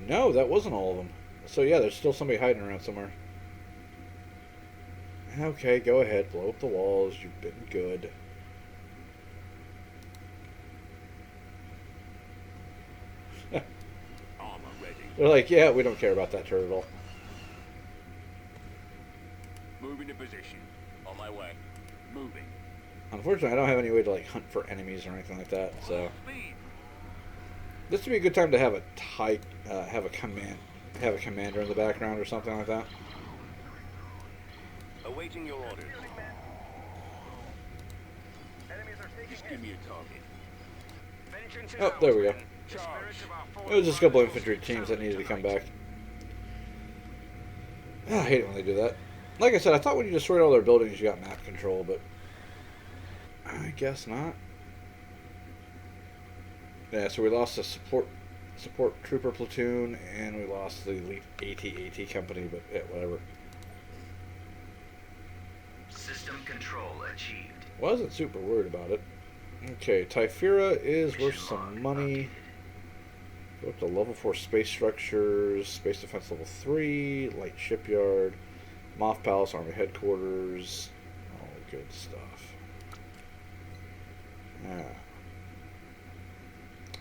No, that wasn't all of them. So yeah, there's still somebody hiding around somewhere. Okay, go ahead, blow up the walls. You've been good. Armor ready. They're like, yeah, we don't care about that turret at all. Moving to position. On my way. Moving. Unfortunately, I don't have any way to like hunt for enemies or anything like that. So Speed. this would be a good time to have a have a command have a commander in the background or something like that. Awaiting your orders. Shooting, men. Enemies are taking Just hit. give me a target. Vengeance is Oh, ours, there we go. men. The spirits of our It was just a couple forefathers infantry will speak teams that soundly needed to come tonight. back. Ah, I hate it when they do that. Like I said, I thought when you destroyed all their buildings you got map control, but I guess not. Yeah, so we lost a support trooper platoon, and we lost the elite AT company, but yeah, whatever. System control achieved. Wasn't super worried about it. Okay, Typhira is worth some money. Go up to level 4 space structures, space defense level 3, light shipyard, Moth Palace, army headquarters, all good stuff. Yeah.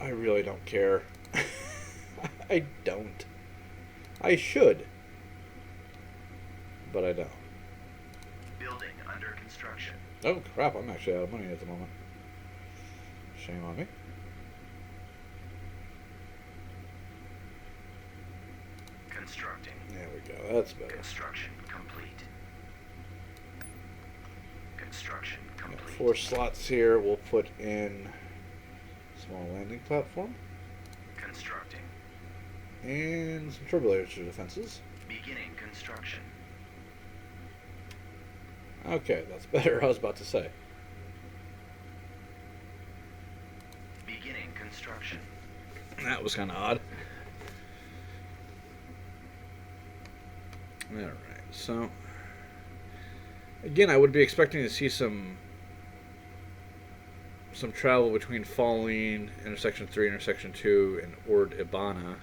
I really don't care. I don't. I should. But I don't. Building under construction. Oh crap, I'm actually out of money at the moment. Shame on me. Constructing. There we go, that's better. Construction complete. Construction Got complete. 4 slots here. We'll put in small landing platform Constructing. and some turbolator defenses. Beginning construction. Okay, that's better. I was about to say. Beginning construction. That was kind of odd. Alright, so again, I would be expecting to see some travel between Falling, Intersection 3, Intersection 2, and Ord Ibana.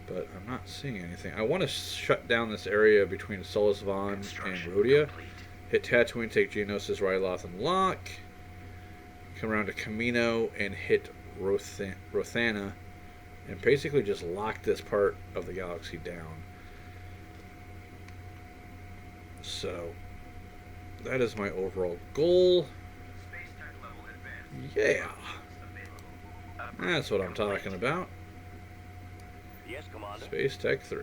But I'm not seeing anything. I want to shut down this area between Solisvan and Construction Rhodia. complete. Hit Tatooine, take Geonosis, Ryloth, and Locke. Come around to Camino and hit Rothana. And basically just lock this part of the galaxy down. So, that is my overall goal. Space tech level advanced. Yeah, Available. that's what I'm talking about. Yes, Commander. Space Tech 3.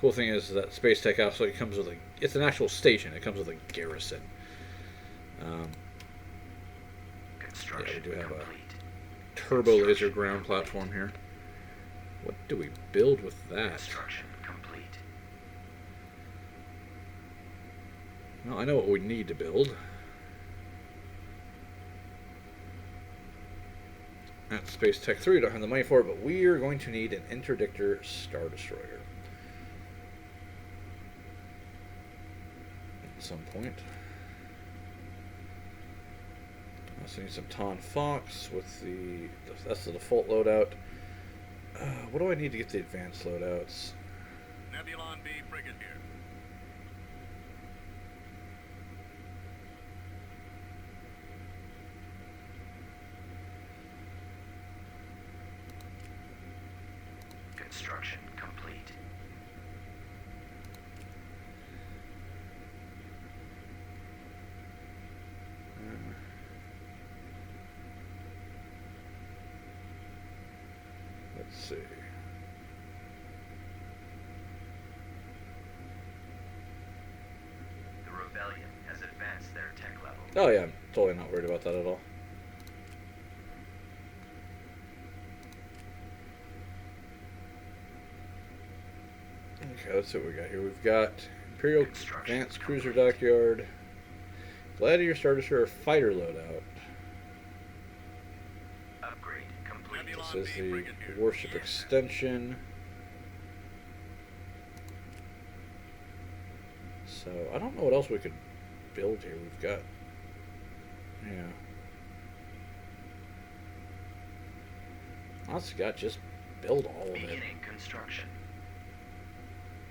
Cool thing is that Space Tech also comes with it's an actual station. It comes with a garrison. Construction do have a complete. Turbo laser ground platform here. What do we build with that? Construction complete. Well, I know what we need to build. At Space Tech 3, we don't have the money for it, but we are going to need an interdictor Star Destroyer. At some point. Also need some Ton Fox with that's the default loadout. What do I need to get the advanced loadouts? Nebulon B frigate here. Construction complete. Let's see. The rebellion has advanced their tech level. Oh yeah, I'm totally not worried about that at all. Okay, let's see what we got here. We've got Imperial Construction Advanced Cruiser complete. Dockyard, Gladiator Star Destroyer Fighter Loadout. Upgrade complete. This is the Warship Extension. So, I don't know what else we could build here. We've got... Yeah. Honestly, God, just build all of it. Beginning construction.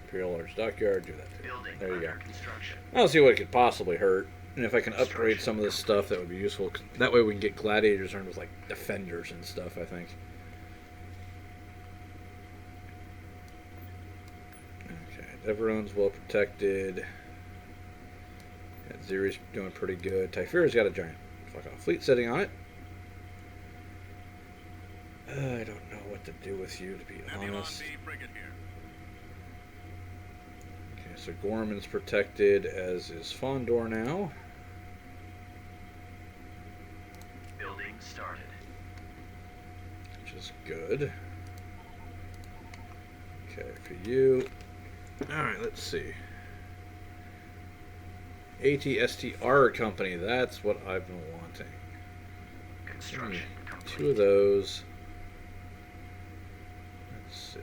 Imperial Large Dockyard, do that too. Building There you under go. construction. I don't see what it could possibly hurt. And if I can upgrade some of this stuff, that would be useful. That way we can get Gladiators armed with, like, Defenders and stuff, I think. Okay, everyone's well protected. Zeri's doing pretty good. Typhira's got a giant fleet sitting on it. I don't know what to do with you, to be Nebulon honest. B frigate here. Okay, so Gorman's protected, as is Fondor now. Building started. Which is good. Okay, for you. Alright, let's see. ATSTR company, that's what I've been wanting. Construction complete. 2 of those. Let's see.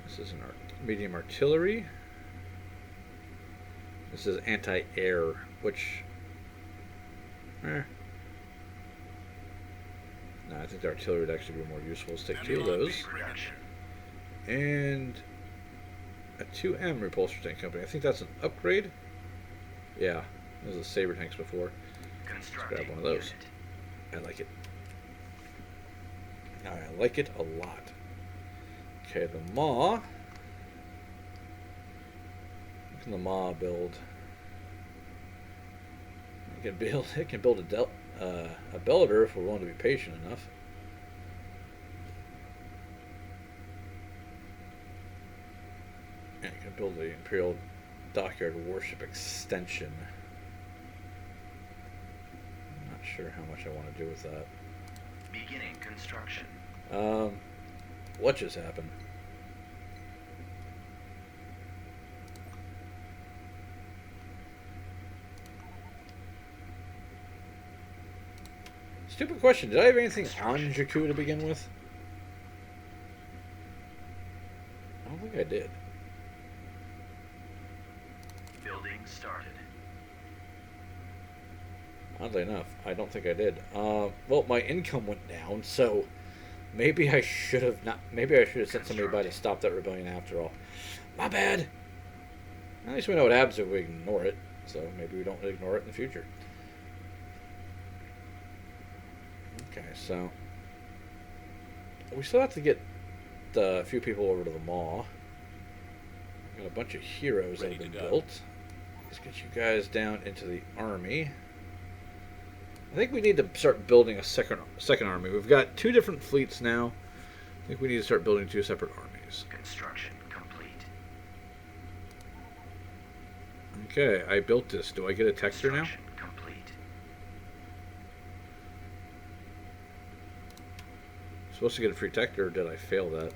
This is an medium artillery. This is anti-air, which... No, I think the artillery would actually be more useful. Let's take 2 of Nebulon B those. frigate here. And a 2M repulsor tank company. I think that's an upgrade. Yeah, those are the Saber tanks before. Constructing Let's grab one of those. unit. I like it. I like it a lot. Okay, the Maw. What can the Maw build? It can build a Bellator if we're willing to be patient enough. And it can build the Imperial Dockyard Warship Extension. I'm not sure how much I want to do with that. Beginning construction. What just happened? Stupid question. Did I have anything on Jakku to begin with? I don't think I did. Building started. Oddly enough, I don't think I did. Well, my income went down, so maybe I should have not. Maybe I should have sent somebody by to stop that rebellion after all. My bad. At least we know what happens if we ignore it. So maybe we don't ignore it in the future. Okay, so we still have to get a few people over to the Maw. Got a bunch of heroes that have been built. Let's get you guys down into the army. I think we need to start building a second army. We've got 2 different fleets now. I think we need to start building 2 separate armies. Construction complete. Okay, I built this. Do I get a texture now? Construction complete. Supposed to get a free texture, or did I fail that?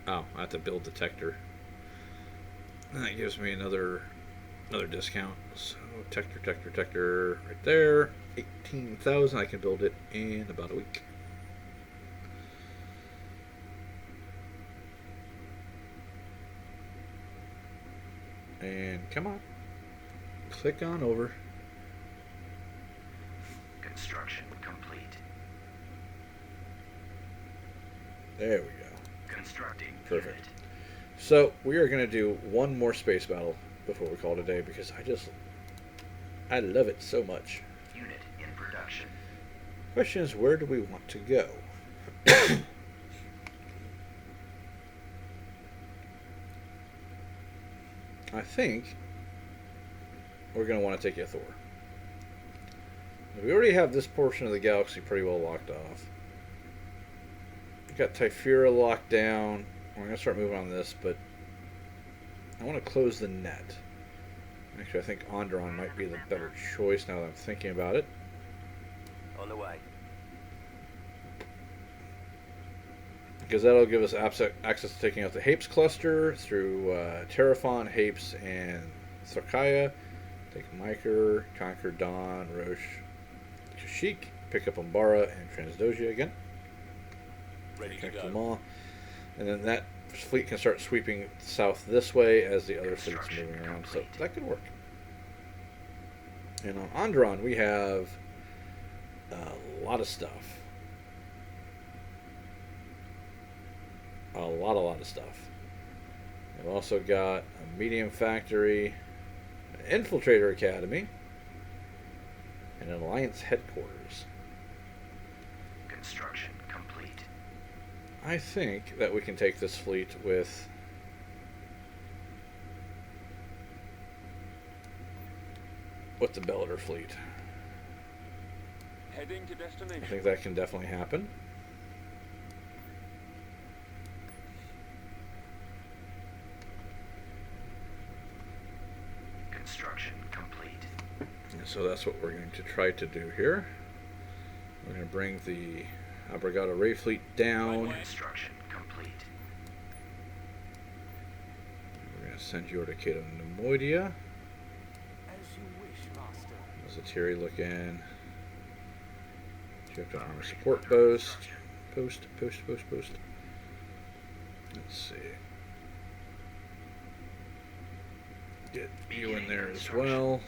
Oh, I have to build the texture. And that gives me another discount. So texture right there. 18,000. I can build it in about a week. And come on. Click on over. Construction complete. There we go. Constructing Perfect. unit. So we are going to do one more space battle before we call it a day, because I love it so much. Unit in production. Question is, where do we want to go? I think we're going to want to take Ithor. We already have this portion of the galaxy pretty well locked off. We've got Typhira locked down. We're going to start moving on this, but I want to close the net. Actually, I think Onderon might be the better choice now that I'm thinking about it. On the way. Because that'll give us access to taking out the Hapes cluster through Terraphon, Hapes, and Thorkaya. Take Miker, conquer Dawn, Roche, Kashyyyk, pick up Umbara and Transdosia again. Ready to Connect go. them all. And then that fleet can start sweeping south this way as the other fleet's moving around. So that could work. And on Onderon, we have a lot of stuff. A lot of stuff. We've also got a medium factory, an infiltrator academy, and an alliance headquarters. Construction complete. I think that we can take this fleet with with the Bellator fleet. Heading to I destination. think that can definitely happen. Construction complete. And so that's what we're going to try to do here. We're going to bring the Abrigado Ray fleet down. Construction complete. We're going to send you over to Cato Nemoidia. As you wish, Master. How's the Terry looking? You have to armor support post. Post. Let's see. Get you in there as well.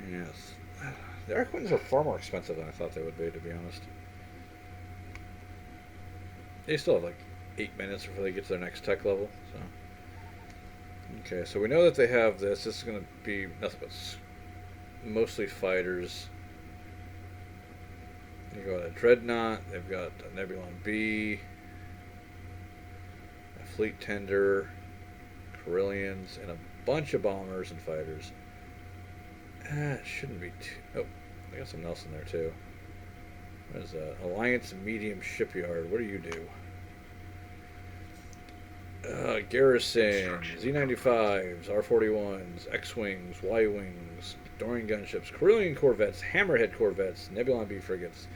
Yes. The Arc Wings are far more expensive than I thought they would be, to be honest. They still have like 8 minutes before they get to their next tech level. So, okay, so we know that they have this. This is going to be nothing but mostly fighters. You got a Dreadnought. They've got a Nebulon B, a Fleet Tender, Corellians, and a bunch of bombers and fighters. It shouldn't be too... Oh, I got something else in there too. What is that? Alliance Medium Shipyard. What do you do? Garrison, Z-95s, R-41s, X-Wings, Y-Wings, Dorian gunships, Corellian corvettes, Hammerhead corvettes, Nebulon B frigates,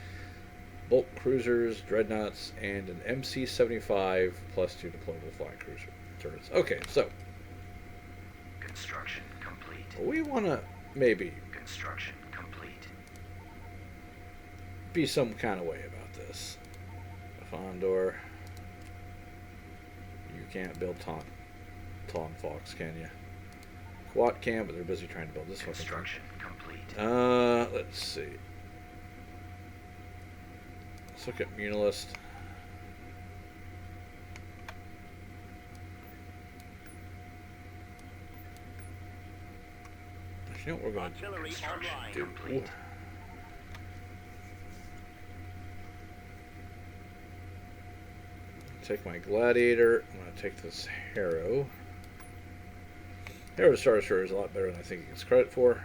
bulk cruisers, dreadnoughts, and an MC-75 plus 2 deployable flying cruiser turrets. Okay, so Construction complete. we want to maybe Construction complete. be some kind of way about this. Fondor, you can't build Ton Fox, can you? Quat can, but they're busy trying to build this fucking thing. Construction complete. Let's see. Let's look at Munilist. You know what we're going to Artillery online. do? Complete. Take my Gladiator. I'm going to take this Harrow. Harrow to Star Destroyer is a lot better than I think he gets credit for.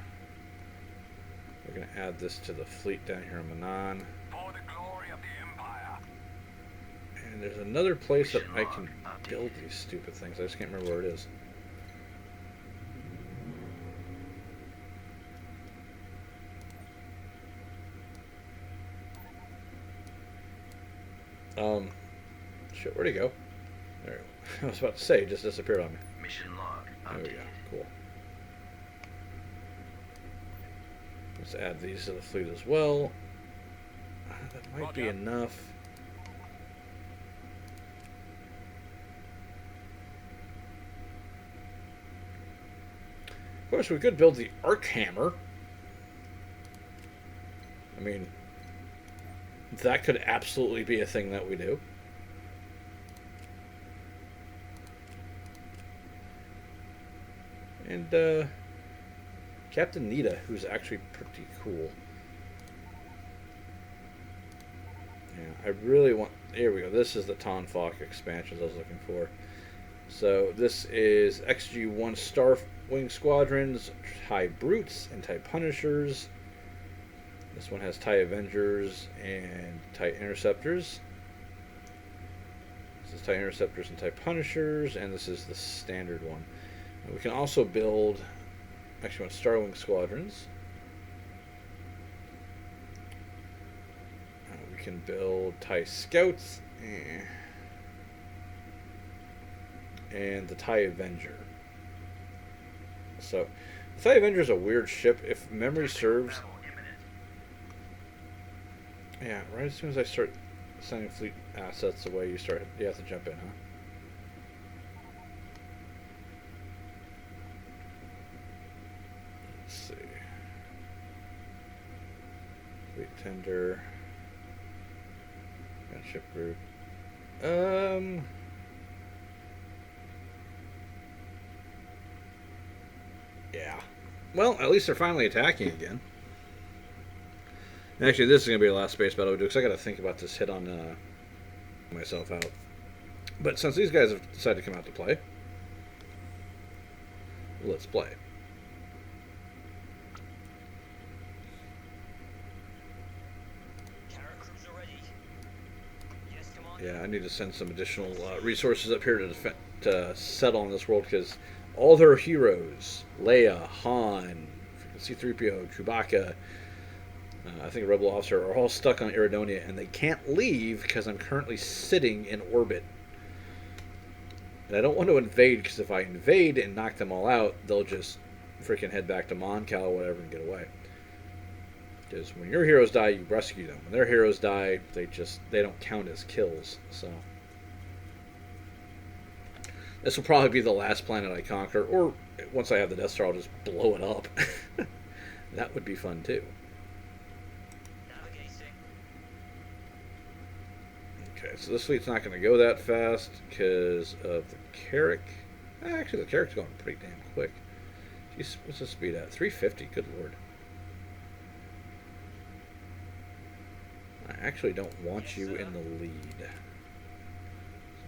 We're going to add this to the fleet down here in Manan. For the glory of the Empire. And there's another place that I can build these stupid things. I just can't remember where it is. Shit, where'd he go? There we go. I was about to say, he just disappeared on me. Mission log There we updated. go. Cool. Let's add these to the fleet as well. That might be Roger. enough. Of course, we could build the Arc Hammer. I mean, that could absolutely be a thing that we do. And Captain Nita, who's actually pretty cool. Yeah, I really want... Here we go. This is the Tonfok expansions I was looking for. So this is XG-1 Starwing Squadrons, TIE Brutes, and TIE Punishers. This one has TIE Avengers and TIE Interceptors. This is TIE Interceptors and TIE Punishers, and this is the standard one. And we can also build, actually, want Starwing Squadrons. We can build TIE Scouts and the TIE Avenger. So, the TIE Avenger is a weird ship. If memory serves, Battle imminent. yeah, right as soon as I start sending fleet assets away, you have to jump in, huh? Let's see. Fleet tender. Gunship group. Yeah. Well, at least they're finally attacking again. Actually, this is going to be the last space battle we do, because I got to think about this hit on myself out. But since these guys have decided to come out to play, let's play. Yeah, I need to send some additional resources up here to settle on this world because all their heroes, Leia, Han, C-3PO, Chewbacca, I think a rebel officer, are all stuck on Iridonia, and they can't leave because I'm currently sitting in orbit. And I don't want to invade because if I invade and knock them all out, they'll just freaking head back to Mon Cal or whatever and get away. Because when your heroes die, you rescue them. When their heroes die, they don't count as kills. So this will probably be the last planet I conquer, or once I have the Death Star, I'll just blow it up. That would be fun too. Okay, so this fleet's not going to go that fast because of the Carrack. Actually, the Carrack's going pretty damn quick. Jeez, what's the speed at? 350, good lord. I actually don't want you in the lead. So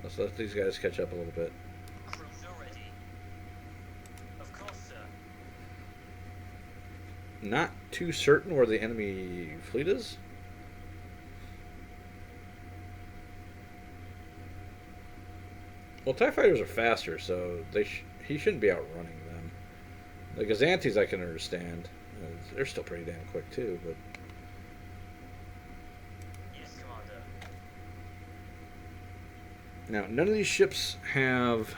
let's let these guys catch up a little bit. Not too certain where the enemy fleet is. Well, TIE fighters are faster, so he shouldn't be outrunning them. The Gazantes I can understand. They're still pretty damn quick too, but... Yes, Commander. Now, none of these ships have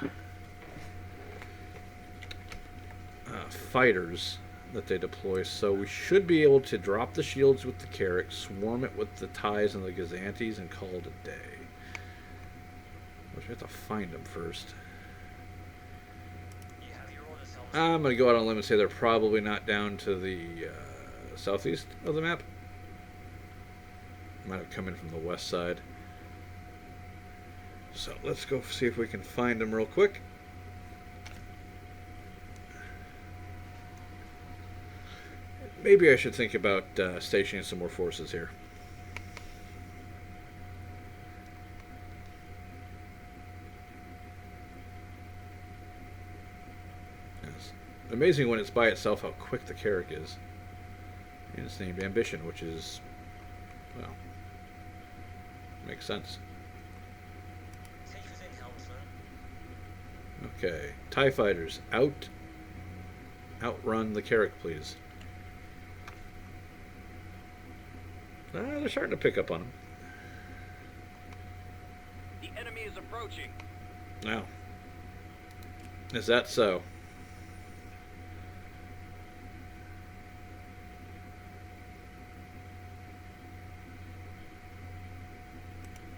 fighters that they deploy, so we should be able to drop the shields with the Carrack, swarm it with the TIEs and the Gazantes, and call it a day. We have to find them first. I'm going to go out on a limb and say they're probably not down to the southeast of the map. Might have come in from the west side. So let's go see if we can find them real quick. Maybe I should think about stationing some more forces here. It's amazing when it's by itself how quick the Carrack is. And it's named Ambition, which is, well, makes sense. Okay, TIE fighters, outrun the Carrack, please. They're starting to pick up on them. The enemy is approaching. Now, is that so?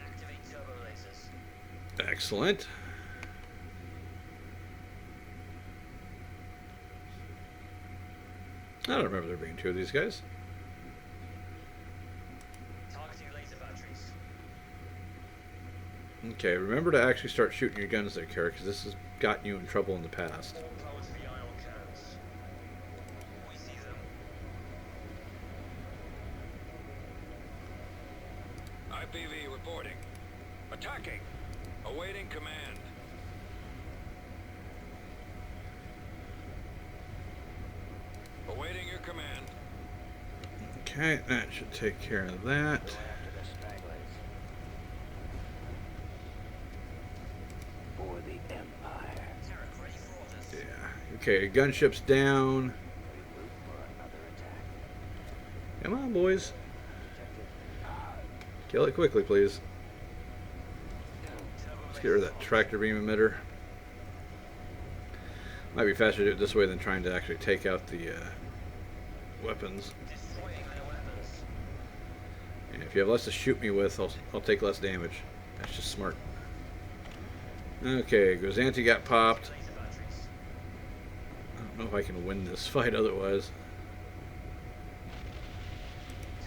Activate turbo lasers. Excellent. I don't remember there being two of these guys. Targeting laser batteries. Okay, remember to actually start shooting your guns there, Carrack, because this has gotten you in trouble in the past. All power to the ion cannons. We see them. IPV reporting. Attacking. Awaiting command. Awaiting your command. Okay, that should take care of that. For the Empire. Carrack ready for orders. Yeah. Okay, gunship's down. Come on, boys. Kill it quickly, please. Let's get rid of that tractor beam emitter. Might be faster to do it this way than trying to actually take out the weapons. Destroying their weapons. And if you have less to shoot me with, I'll take less damage. That's just smart. Okay, Gozanti got popped. Laser batteries. I don't know if I can win this fight otherwise.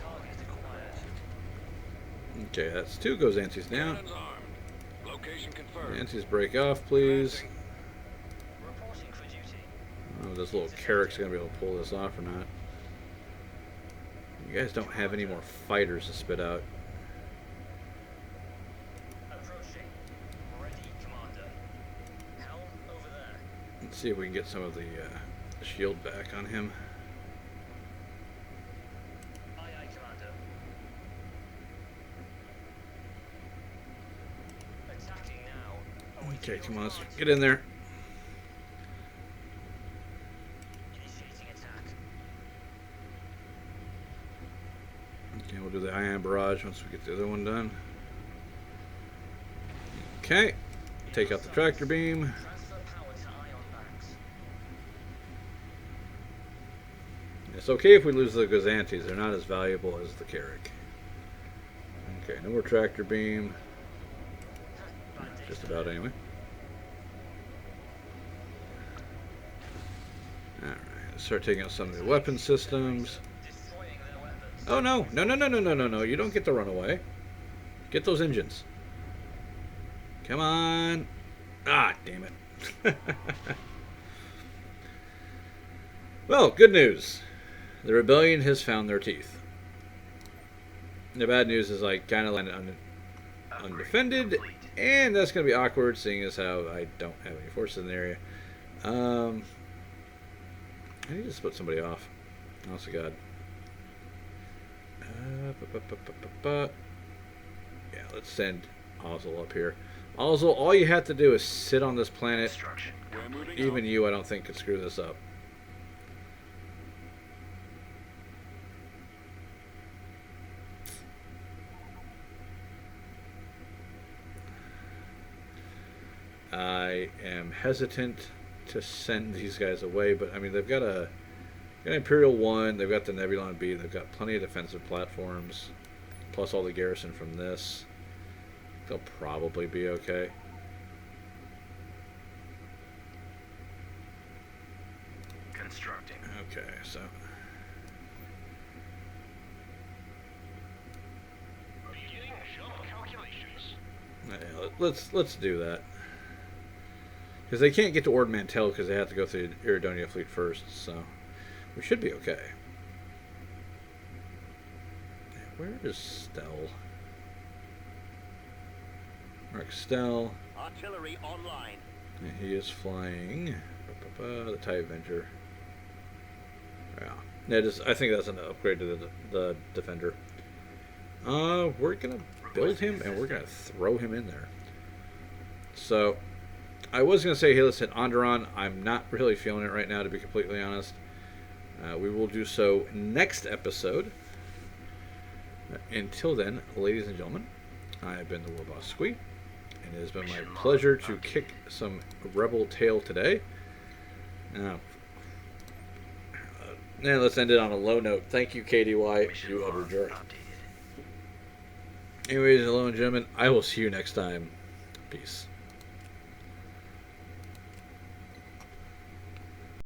Target acquired. Okay, that's two Gozantis down. Cannons armed. Location confirmed. Gozantis break off, please. Reporting for duty. I don't know if this little Carrack's going to be able to pull this off or not. You guys don't have any more fighters to spit out. Approaching. Ready, Commander. Helm over there. Let's see if we can get some of the shield back on him. Aye, aye, Commander. Okay, come on, get in there. Initiating attack. Okay, we'll do the ion barrage once we get the other one done. Okay, take out the tractor beam. Transfer power to ion banks. It's okay if we lose the Gazantes. They're not as valuable as the Carrack. Okay, no more tractor beam. Just about anyway. Alright, let's start taking out some of the weapon systems. Destroying their weapons. Oh no, no, no, no, no, no, no, no. You don't get to run away. Get those engines. Come on. Ah, damn it. Well, good news. The rebellion has found their teeth. The bad news is I kind of landed undefended, and that's going to be awkward, seeing as how I don't have any forces in the area. I need to split somebody off. Honest to God. Yeah, let's send Ozzel up here. Ozzel, all you have to do is sit on this planet. We're moving Even out. you, I don't think, could screw this up. I am hesitant to send these guys away, but I mean they've got an Imperial 1, they've got the Nebulon B, they've got plenty of defensive platforms, plus all the garrison from this. They'll probably be okay. Constructing. Okay, so Beginning jump calculations. yeah, let's do that. Because they can't get to Ord Mantell because they have to go through the Iridonia fleet first, so we should be okay. Where is Stell? Mark Stell. Artillery online. And he is flying the TIE Avenger. Yeah, I think that's an upgrade to the Defender. We're gonna build him and we're gonna throw him in there. So I was gonna say, hey, let's hit Onderon. I'm not really feeling it right now, to be completely honest. We will do so next episode. Until then, ladies and gentlemen, I have been the War Boss Squee, and it has been my pleasure to kick some rebel tail today. Now, let's end it on a low note. Thank you, KDY, you utter jerk. Anyways, hello and gentlemen, I will see you next time. Peace.